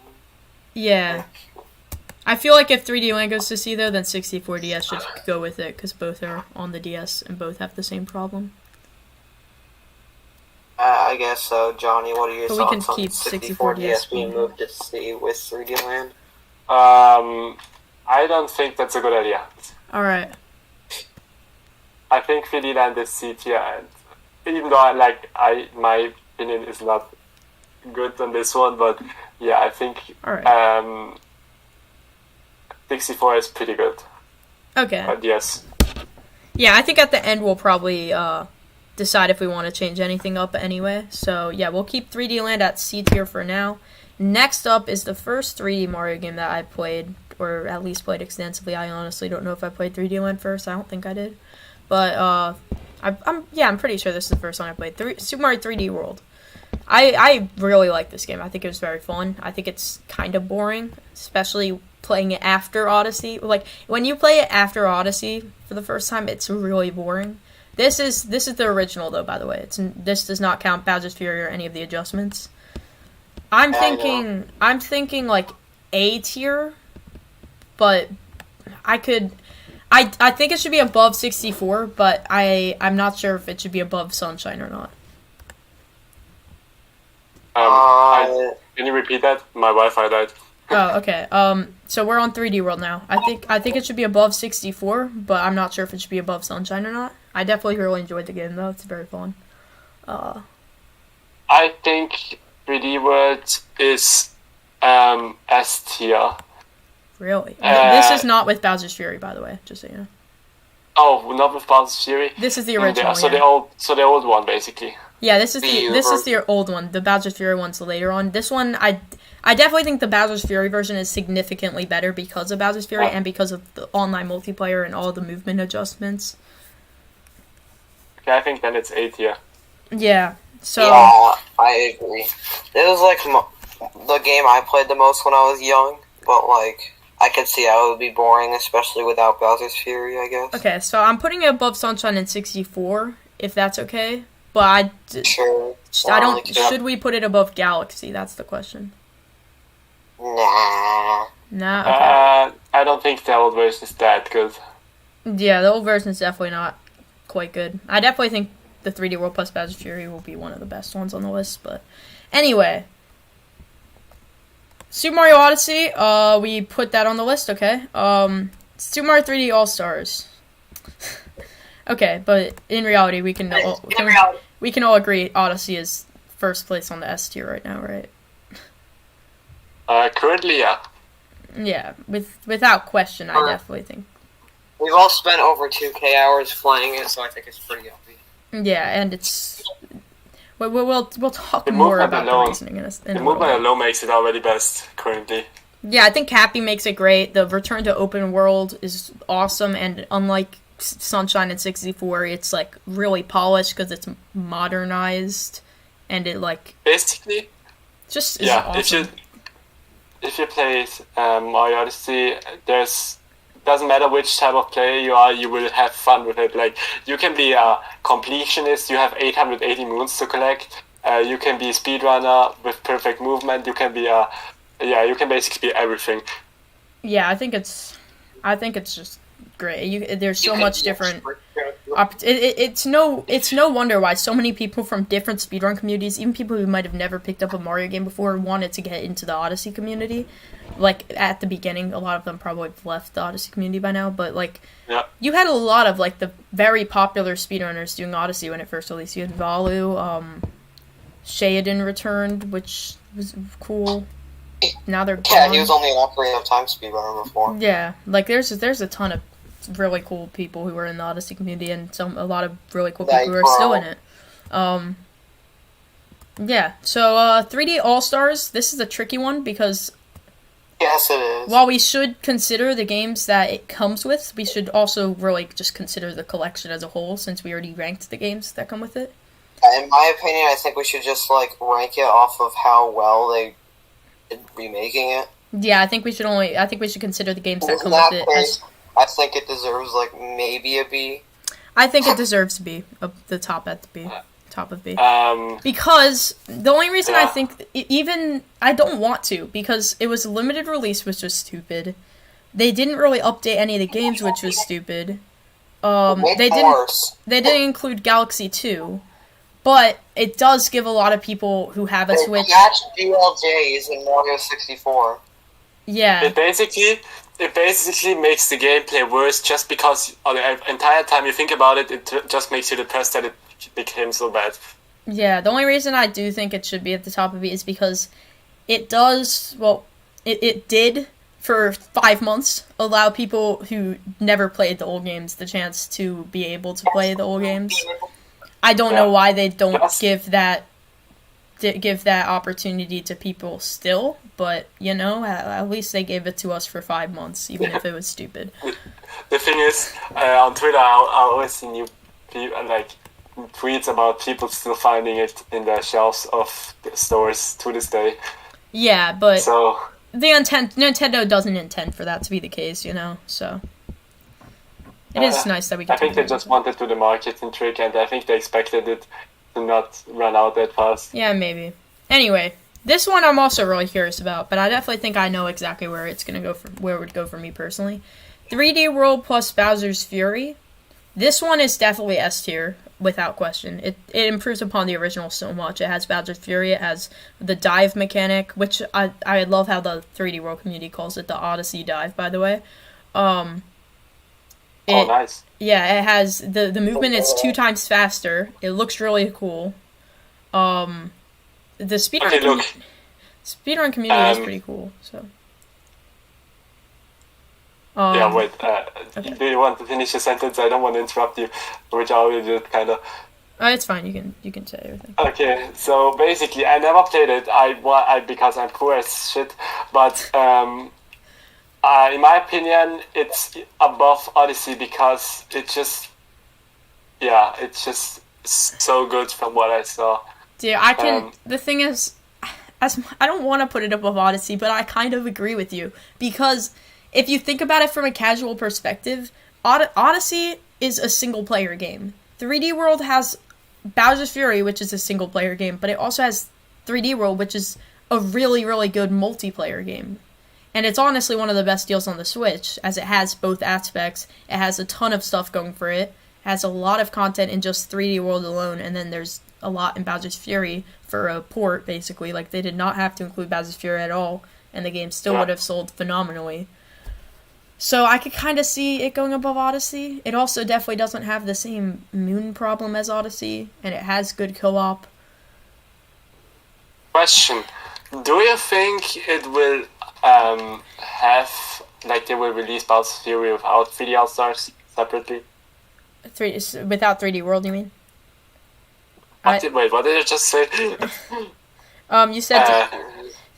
Yeah. I feel like if 3D Land goes to C though, then 64 DS should go with it because both are on the DS and both have the same problem. I guess so. Johnny, what are your But thoughts we can on keep 64 DS being being moved to C with 3D Land? I don't think that's a good idea. Alright. I think 3D Land is C tier, and even though my opinion is not good on this one, but yeah, I think 64 is pretty good. Okay. Yes. Yeah, I think at the end we'll probably decide if we want to change anything up anyway. So yeah, we'll keep 3D Land at C tier for now. Next up is the first 3D Mario game that I played, or at least played extensively. I honestly don't know if I played 3D Land first. I don't think I did. But I'm pretty sure this is the first one I played. Super Mario 3D World. I really like this game. I think it was very fun. I think it's kind of boring, especially playing it after Odyssey. Like when you play it after Odyssey for the first time, it's really boring. This is the original though, by the way. This does not count Bowser's Fury or any of the adjustments. I'm thinking like A tier, but I think it should be above 64, but I'm not sure if it should be above Sunshine or not. Can you repeat that? My Wi-Fi died. Oh, okay. So we're on 3D World now. I think it should be above 64, but I'm not sure if it should be above Sunshine or not. I definitely really enjoyed the game though. It's very fun. I think 3D World is S tier. Really? Uh, This is not with Bowser's Fury, by the way, just so you know. Oh, not with Bowser's Fury. This is the original. So Yeah. the old one basically. Yeah, this is The the old one. The Bowser's Fury one's later on. This one, I definitely think the Bowser's Fury version is significantly better because of Bowser's Fury and because of the online multiplayer and all the movement adjustments. Okay, I think then it's A tier. Yeah. So Yeah, I agree. It was like the game I played the most when I was young, but like I could see how it would be boring, especially without Bowser's Fury, I guess. okay, so I'm putting it above Sunshine in 64, if that's okay. But Sure. I don't. Like, Should we put it above Galaxy? That's the question. nah. Nah. Okay. I don't think the old version is that good. Yeah, the old version is definitely not quite good. I definitely think the 3D World plus Bowser's Fury will be one of the best ones on the list. But anyway, Super Mario Odyssey. We put that on the list. Okay. Super Mario 3D All Stars. Okay, but in reality, we can all agree Odyssey is first place on the S tier right now, right? Currently, yeah. Yeah, without question, I definitely think. We've all spent over 2K hours playing it, so I think it's pretty obvious. Yeah, and it's. We'll talk The more movement about the alone- reasoning in a The little movement bit. alone makes it already best currently. Yeah, I think Happy makes it great. The return to open world is awesome, and unlike Sunshine and 64, it's like really polished because it's modernized, and it like Basically, just is yeah. awesome. If you play Mario Odyssey, doesn't matter which type of player you are, you will have fun with it. Like you can be a completionist. You have 880 moons to collect. You can be a speedrunner with perfect movement. You can be you can basically be everything. Yeah, I think it's just great. There's so much different. It's no wonder why so many people from different speedrun communities, even people who might have never picked up a Mario game before, wanted to get into the Odyssey community. Like at the beginning, a lot of them probably have left the Odyssey community by now, but like you had a lot of like the very popular speedrunners doing Odyssey when it first released. You had Valu, Shaden returned, which was cool. Now they're gone. Yeah, he was only an Ocarina of Time speedrunner before. Yeah, like there's a ton of really cool people who are in the Odyssey community, and a lot of really cool people who are still in it. Yeah, so 3D All Stars. This is a tricky one because Yes, it is. while we should consider the games that it comes with, we should also really just consider the collection as a whole, since we already ranked the games that come with it. In my opinion, I think we should just like rank it off of how well they did remaking it. Yeah, I think we should consider the games that In come that with it. case, I think it deserves like maybe a B. I think it deserves to be the top at the B. Top of B. Um, Because the only reason I Yeah. think even I don't want to, because it was a limited release, which was stupid. They didn't really update any of the games, which was stupid. They didn't include Galaxy 2, but it does give a lot of people who have a They Switch. patched DLJs in Mario 64. Yeah, it basically makes the gameplay worse just because the entire time you think about it, it just makes you depressed that it became so bad. yeah. The only reason I do think it should be at the top of it is because it does. Well, it did for 5 months allow people who never played the old games the chance to be able to play the old games. I don't know why they don't give that opportunity to people still, but at least they gave it to us for 5 months, even if it was stupid. The thing is, on Twitter, I always see new people, like tweets about people still finding it in the shelves of the stores to this day. Yeah, but So Nintendo doesn't intend for that to be the case, so it is nice that we I can. think they just wanted to do the marketing trick, and I think they expected it to not run out that fast. Yeah, maybe. Anyway, this one I'm also really curious about, but I definitely think I know exactly where it's gonna go where it would go for me personally. 3D World plus Bowser's Fury. This one is definitely S tier. without question. It improves upon the original so much. It has Bowser's Fury. It has the dive mechanic, which I love how the 3D World community calls it the Odyssey dive. By the way, Nice. Yeah, it has the movement is 2 times faster. It looks really cool. The speedrun speedrun community is pretty cool. So. Yeah, wait. Okay. Do you want to finish your sentence? I don't want to interrupt you, which I will just kind of. It's fine. You can say everything. Okay, so basically, I never played it. I because I'm poor as shit. But in my opinion, it's above Odyssey because it's just so good from what I saw. Yeah, I can. The thing is, I don't want to put it above Odyssey, but I kind of agree with you because. If you think about it from a casual perspective, Odyssey is a single-player game. 3D World has Bowser's Fury, which is a single-player game, but it also has 3D World, which is a really, really good multiplayer game. And it's honestly one of the best deals on the Switch, as it has both aspects. It has a ton of stuff going for it. It has a lot of content in just 3D World alone, and then there's a lot in Bowser's Fury for a port, basically. Like, they did not have to include Bowser's Fury at all, and the game still would have sold phenomenally. So I could kind of see it going above Odyssey. It also definitely doesn't have the same moon problem as Odyssey, and it has good co-op. Question: do you think it will have they will release Bowser's Fury without 3D All Stars separately? Without 3D World, you mean? What did you just say? You said.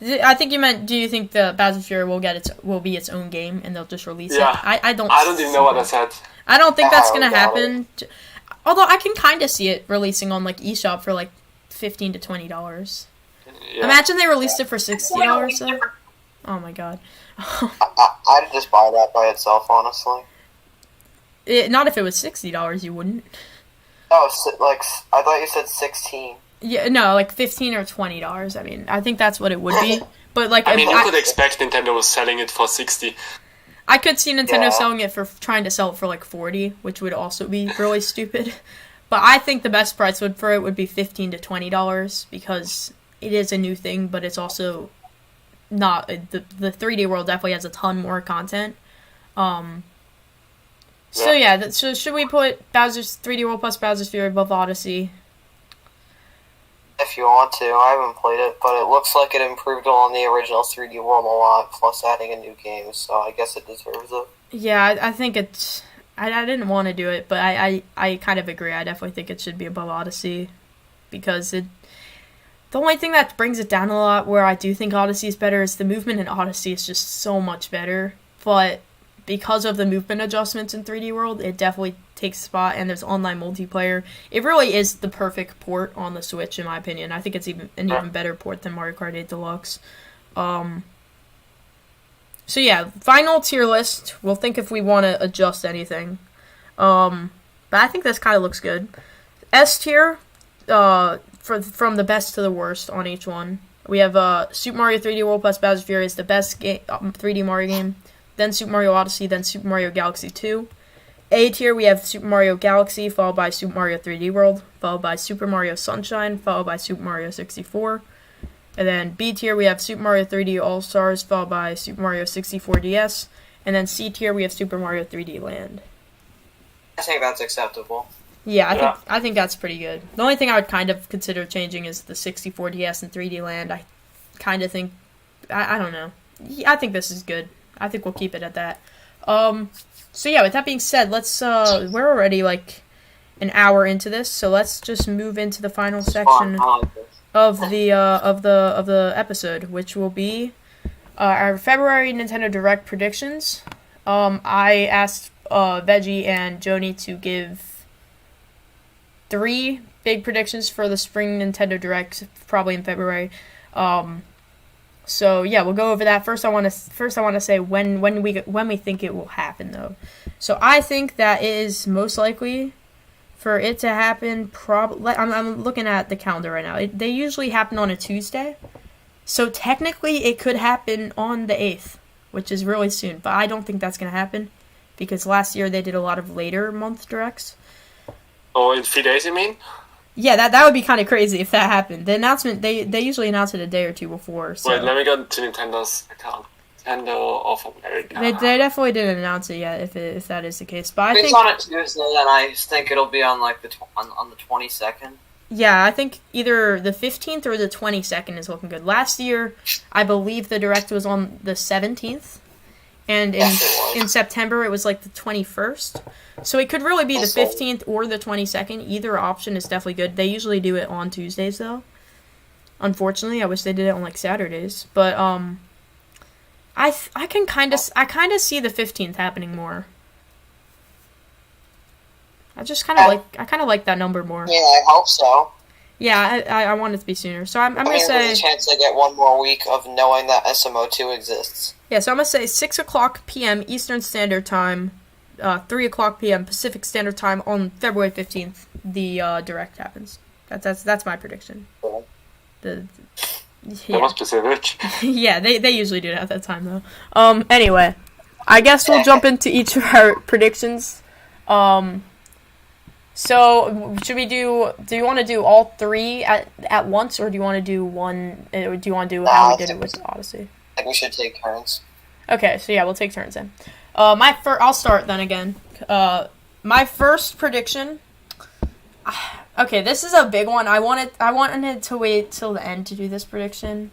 I think you meant. Do you think the Bowser's Fury will be its own game and they'll just release it? I don't. I don't even know what I said. I don't think that's gonna happen. Although I can kind of see it releasing on like eShop for like $15 to $20. Yeah. Imagine they released it for $60 though. Oh my god. I'd just buy that by itself, honestly. Not if it was $60, you wouldn't. Oh, I thought you said 16. Yeah, no, like $15 or $20. I mean, I think that's what it would be. But like, you could expect Nintendo was selling it for $60. I could see Nintendo selling it trying to sell it for like $40, which would also be really stupid. But I think the best price for it would be $15 to $20 because it is a new thing, but it's also not the 3D World definitely has a ton more content. So yeah, so should we put Bowser's 3D World plus Bowser's Fury above Odyssey? If you want to, I haven't played it, but it looks like it improved on the original 3D World a lot, plus adding a new game, so I guess it deserves it. Yeah, I think it's... I didn't want to do it, but I kind of agree. I definitely think it should be above Odyssey, because the only thing that brings it down a lot where I do think Odyssey is better is the movement in Odyssey is just so much better, but because of the movement adjustments in 3D World, it definitely takes a spot, and there's online multiplayer. It really is the perfect port on the Switch, in my opinion. I think it's even better port than Mario Kart 8 Deluxe. So yeah, final tier list. We'll think if we want to adjust anything. But I think this kind of looks good. S tier, from the best to the worst on each one. We have Super Mario 3D World plus Bowser's Fury is the best 3D Mario game. Then Super Mario Odyssey, then Super Mario Galaxy 2. A tier, we have Super Mario Galaxy, followed by Super Mario 3D World, followed by Super Mario Sunshine, followed by Super Mario 64. And then B tier, we have Super Mario 3D All-Stars, followed by Super Mario 64 DS. And then C tier, we have Super Mario 3D Land. I think that's acceptable. Yeah, I think that's pretty good. The only thing I would kind of consider changing is the 64 DS and 3D Land. I kind of think... I don't know. I think this is good. I think we'll keep it at that. So yeah, with that being said, let's we're already like an hour into this, so let's just move into the final section of the episode, which will be our February Nintendo Direct predictions. I asked Veggie and Joni to give 3 big predictions for the spring Nintendo Direct, probably in February. So yeah, we'll go over that. First, I want to say when we think it will happen, though. So I think that is most likely for it to happen. I'm looking at the calendar right now. They usually happen on a Tuesday, so technically it could happen on the 8th, which is really soon. But I don't think that's gonna happen because last year they did a lot of later month directs. Oh, in 3 days, you mean? Yeah, that would be kind of crazy if that happened. The announcement, they usually announce it a day or two before. So. Wait, let me go to Nintendo's account. Nintendo of America. They definitely didn't announce it yet, if that is the case. But I think it's on a Tuesday, and I think it'll be on like on the 22nd. Yeah, I think either the 15th or the 22nd is looking good. Last year, I believe the Direct was on the 17th, and in September it was like the 21st. So it could really be the 15th or the 22nd. Either option is definitely good. They usually do it on Tuesdays, though. Unfortunately, I wish they did it on like Saturdays. But I kind of see the 15th happening more. I kind of like that number more. Yeah, I hope so. Yeah, I want it to be sooner. So I'm gonna say there's a chance I get one more week of knowing that SMO2 exists. Yeah, so I'm gonna say 6:00 p.m. Eastern Standard Time, 3:00 p.m. Pacific Standard Time on February 15th. The Direct happens. That's my prediction. Cool. Yeah. That must be specific. Yeah, they usually do it at that time though. Anyway, I guess we'll jump into each of our predictions. So should we do you want to do all three at once, or do you want to do one? Or do you want to do how we did it with Odyssey? I think we should take turns. Okay, so yeah, we'll take turns then. I'll start then again. My first prediction. Okay, this is a big one. I wanted to wait till the end to do this prediction,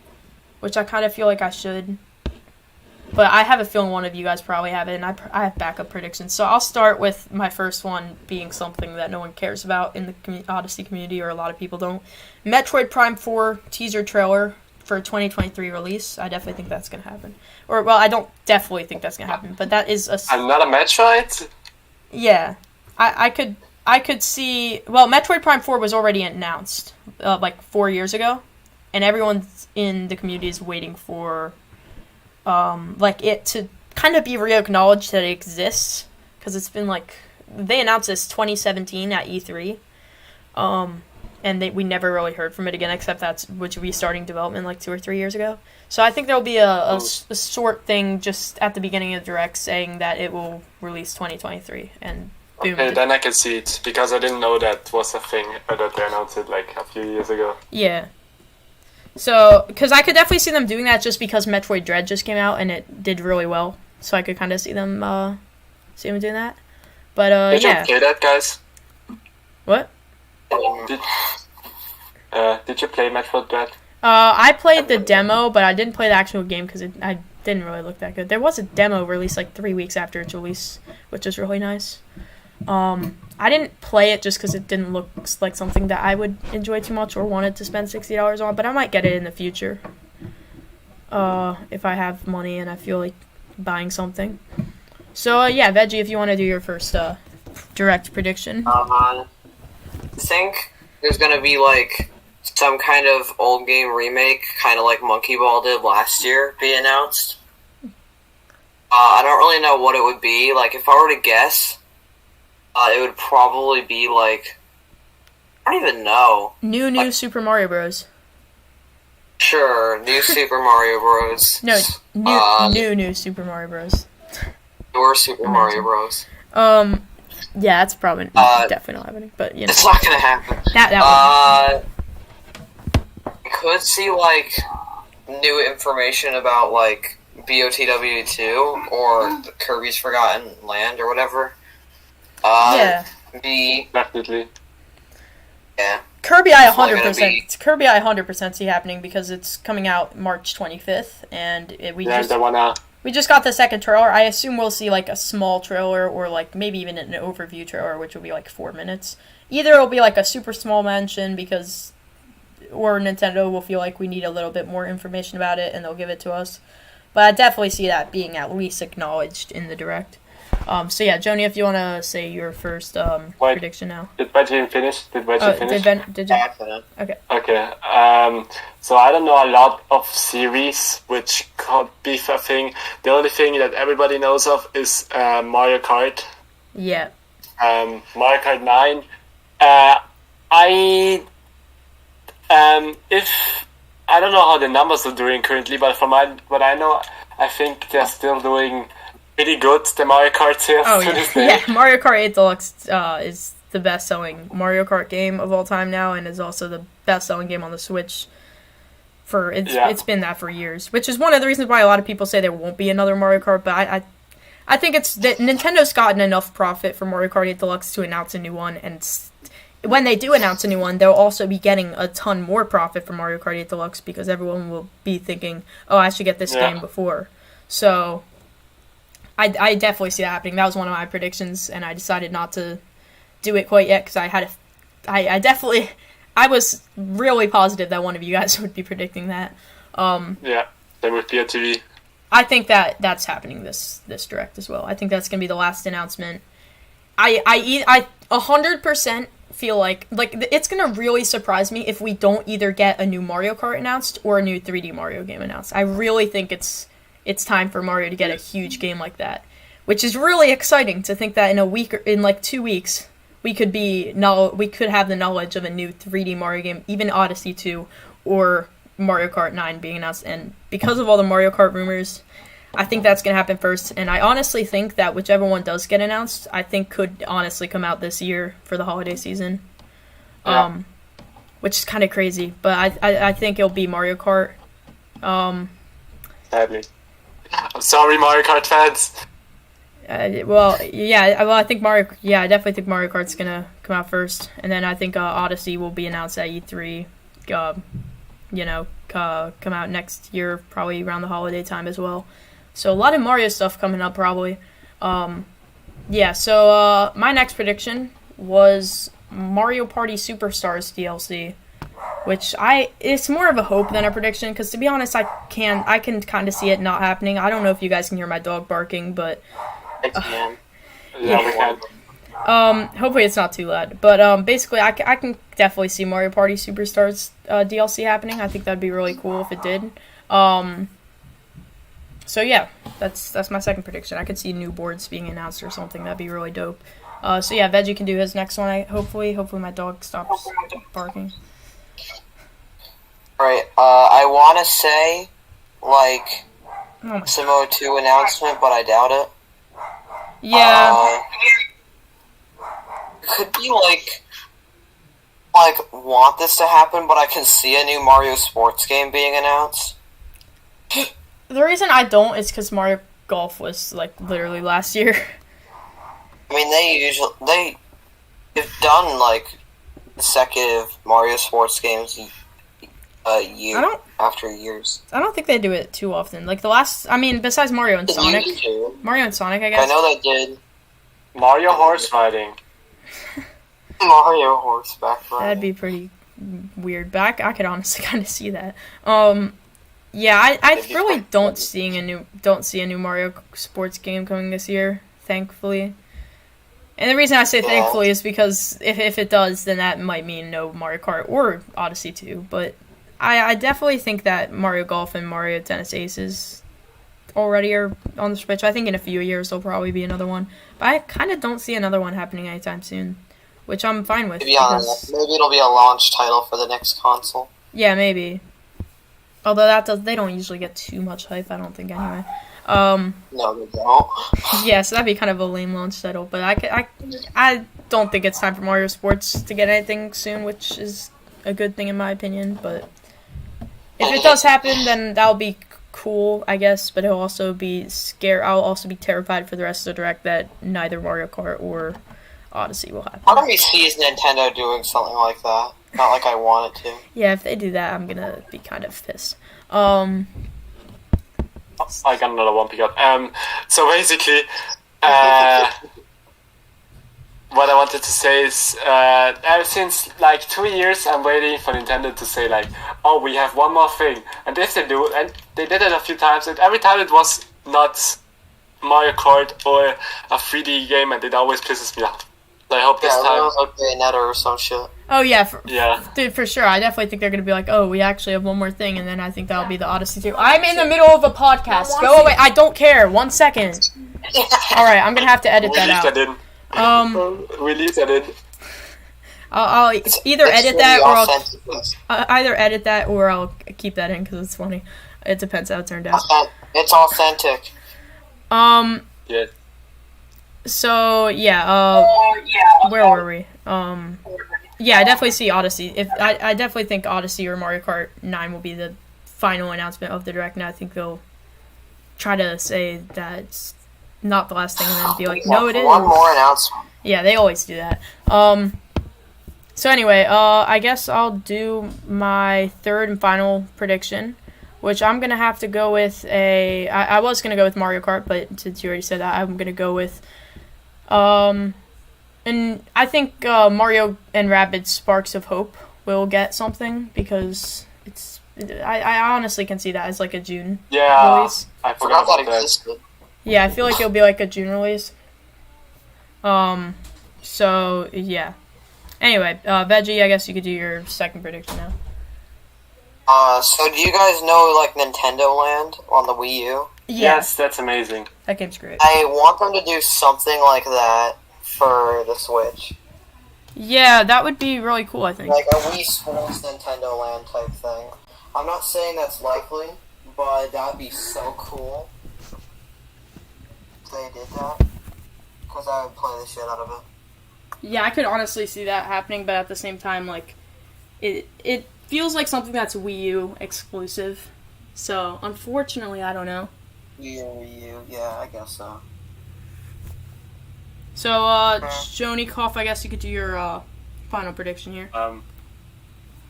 which I kind of feel like I should. But I have a feeling one of you guys probably have it, and I have backup predictions. So I'll start with my first one being something that no one cares about in the Odyssey community, or a lot of people don't. Metroid Prime 4 teaser trailer for 2023 release. I definitely think that's going to happen. I don't definitely think that's going to happen, but that is a... Another Metroid? Yeah. I could see... Well, Metroid Prime 4 was already announced, 4 years ago, and everyone in the community is waiting for... it to kind of be re-acknowledged that it exists, because it's been they announced this 2017 at E3, and we never really heard from it again, except that's restarting development 2 or 3 years ago. So I think there'll be a short thing just at the beginning of the Direct saying that it will release 2023, and boom. Okay, then I can see it, because I didn't know that was a thing, or that they announced it a few years ago. Yeah. So, because I could definitely see them doing that just because Metroid Dread just came out and it did really well. So I could kind of see them doing that. But, Did yeah. you play that, guys? What? Did you play Metroid Dread? I played the demo, but I didn't play the actual game because I didn't really look that good. There was a demo released 3 weeks after its release, which was really nice. I didn't play it just because it didn't look like something that I would enjoy too much or wanted to spend $60 on, but I might get it in the future. If I have money and I feel like buying something. So, yeah, Veggie, if you want to do your first Direct prediction. I think there's going to be, some kind of old game remake, kind of like Monkey Ball did last year, be announced. I don't really know what it would be. If I were to guess... it would probably be I don't even know. New Super Mario Bros. Sure, new Super Mario Bros. No, new Super Mario Bros. Or Super Mario Bros. Yeah, that's probably definitely not happening. But it's not gonna happen. That I could see new information about BOTW2 or Kirby's Forgotten Land or whatever. Yeah. Definitely. Yeah. Kirby, I 100% see happening because it's coming out March 25th, and we just got the second trailer. I assume we'll see a small trailer or maybe even an overview trailer, which will be 4 minutes. Either it'll be a super small mention or Nintendo will feel like we need a little bit more information about it and they'll give it to us. But I definitely see that being at least acknowledged in the Direct. So yeah, Joni, if you want to say your first prediction now. Did Veggie finish? Did you? Did you? Okay. Okay. So I don't know a lot of series which could be a thing. The only thing that everybody knows of is Mario Kart. Yeah. Mario Kart 9. I don't know how the numbers are doing currently, but from what I know, I think they're still doing pretty good, the Mario Kart sales. Oh, yeah. Yeah, Mario Kart 8 Deluxe is the best-selling Mario Kart game of all time now, and is also the best-selling game on the Switch. It's been that for years, which is one of the reasons why a lot of people say there won't be another Mario Kart. But I think it's that Nintendo's gotten enough profit from Mario Kart 8 Deluxe to announce a new one, and when they do announce a new one, they'll also be getting a ton more profit from Mario Kart 8 Deluxe because everyone will be thinking, oh, I should get this game before. So I definitely see that happening. That was one of my predictions, and I decided not to do it quite yet because I was really positive that one of you guys would be predicting that. There would be a TV. I think that's happening this direct as well. I think that's going to be the last announcement. I 100% feel like it's going to really surprise me if we don't either get a new Mario Kart announced or a new 3D Mario game announced. I really think it's time for Mario to get a huge game like that, which is really exciting to think that in like 2 weeks we could have the knowledge of a new 3D Mario game, even Odyssey 2 or Mario Kart 9 being announced. And because of all the Mario Kart rumors, I think that's going to happen first. And I honestly think that whichever one does get announced, I think could honestly come out this year for the holiday season. Which is kind of crazy. But I think it'll be Mario Kart. Sadly. I'm sorry, Mario Kart fans. I definitely think Mario Kart's going to come out first. And then I think Odyssey will be announced at E3. Come out next year, probably around the holiday time as well. So a lot of Mario stuff coming up probably. My next prediction was Mario Party Superstars DLC, which it's more of a hope than a prediction, because to be honest, I can kind of see it not happening. I don't know if you guys can hear my dog barking, but I can. Yeah, we can. Hopefully it's not too loud, but basically I can definitely see Mario Party Superstars DLC happening. I think that'd be really cool if it did. That's my second prediction. I could see new boards being announced or something. That'd be really dope. Veggie can do his next one. Hopefully my dog stops barking. Alright, I want to say, Simo 2 announcement, but I doubt it. Yeah. Could be, want this to happen, but I can see a new Mario sports game being announced. The reason I don't is because Mario Golf was, literally last year. I mean, they've done, consecutive Mario sports games year after years. I don't think they do it too often. Besides Mario and Sonic. Mario and Sonic, I guess. I know they did. Mario horse riding. Mario horseback riding. That'd be pretty weird, but I could honestly kind of see that. I really don't see a new Mario sports game coming this year, thankfully. And the reason I say thankfully is because if it does, then that might mean no Mario Kart or Odyssey 2. But I definitely think that Mario Golf and Mario Tennis Aces already are on the Switch. I think in a few years there'll probably be another one. But I kind of don't see another one happening anytime soon, which I'm fine with. Maybe it'll be a launch title for the next console. Yeah, maybe. Although they don't usually get too much hype, I don't think, anyway. No, they don't. Yeah, so that'd be kind of a lame launch title. But I don't think it's time for Mario Sports to get anything soon, which is a good thing in my opinion. But if it does happen, then that'll be cool, I guess. But it'll also be I'll also be terrified for the rest of the Direct that neither Mario Kart or Odyssey will happen. Part of me sees Nintendo doing something like that. Not like I want it to. Yeah, if they do that, I'm gonna be kind of pissed. I got another one pick up. So basically, what I wanted to say is, ever since 2 years, I'm waiting for Nintendo to say oh, we have one more thing. And if they do, and they did it a few times, and every time it was not Mario Kart or a 3D game, and it always pisses me off. So I hope this time. Yeah, it was like Bayonetta or some shit. Oh yeah, dude, for sure. I definitely think they're gonna be like, oh, we actually have one more thing, and then I think that'll be the Odyssey 2. I'm in the middle of a podcast. Go away. I don't care. 1 second. All right, I'm gonna have to edit that out. Release that in. I'll either edit that or I'll keep that in because it's funny. It depends how it turned out. It's authentic. Yeah. So where were we? Yeah, I definitely see Odyssey. If I definitely think Odyssey or Mario Kart 9 will be the final announcement of the direct, and I think they'll try to say that it's not the last thing, and then be like, no, it is. One more announcement. Yeah, they always do that. So anyway, I guess I'll do my third and final prediction, which I'm gonna have to go with I was gonna go with Mario Kart, but since you already said that, I'm gonna go with and I think Mario and Rabbids Sparks of Hope will get something because I honestly can see that as like a June release. I forgot that about that. existed. Yeah, I feel like it'll be like a June release. So yeah. Anyway, Veggie, I guess you could do your second prediction now. So do you guys know like Nintendo Land on the Wii U? Yeah, Yes, that's amazing. that game's great. I want them to do something like that for the Switch. Yeah, that would be really cool, I think. Like a Wii Sports Nintendo Land type thing. I'm not saying that's likely, but that'd be so cool if they did that. Because I would play the shit out of it. Yeah, I could honestly see that happening, but at the same time, like, it feels like something that's Wii U exclusive. So, unfortunately, I don't know. Wii U, yeah, I guess so. So, JoniKauf, I guess you could do your final prediction here.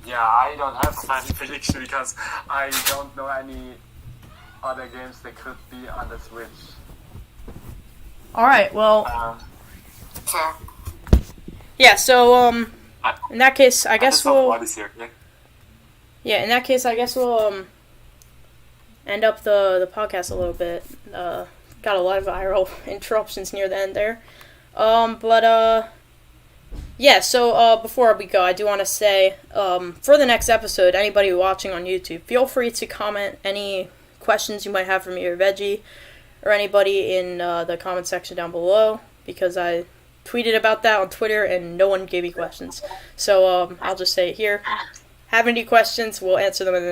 Yeah, I don't have a final prediction because I don't know any other games that could be on the Switch. Alright, well, Fair. yeah, so, in that case, I guess we'll... Odyssey, okay? Yeah, in that case, I guess we'll, end up the podcast a little bit. Got a lot of viral interruptions near the end there. Yeah, so, before we go, I do want to say, for the next episode, anybody watching on YouTube, feel free to comment any questions you might have for me or Veggie, or anybody in the comment section down below, because I tweeted about that on Twitter, and no one gave me questions. So, I'll just say it here. Have any questions, we'll answer them in the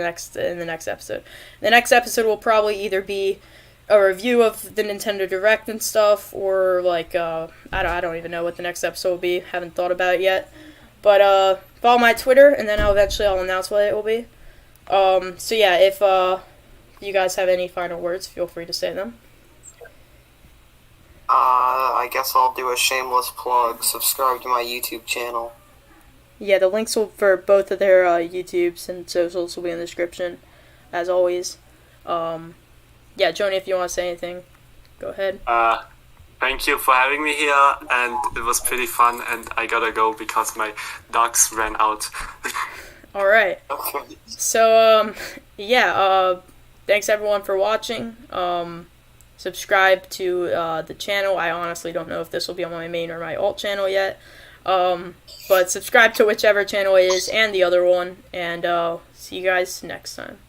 next episode. The next episode will probably either be a review of the Nintendo Direct and stuff, or like I don't even know what the next episode will be. Haven't thought about it yet. But follow my Twitter, and then I'll announce what it will be. So yeah, if you guys have any final words, feel free to say them. I guess I'll do a shameless plug. Subscribe to my YouTube channel. Yeah, the links for both of their YouTubes and socials will be in the description, as always. Yeah, Joni, if you want to say anything, go ahead. Thank you for having me here, and it was pretty fun, and I gotta go because my dogs ran out. Alright. Okay. So, yeah, thanks everyone for watching. Subscribe to the channel. I honestly don't know if this will be on my main or my alt channel yet. But subscribe to whichever channel it is and the other one, and see you guys next time.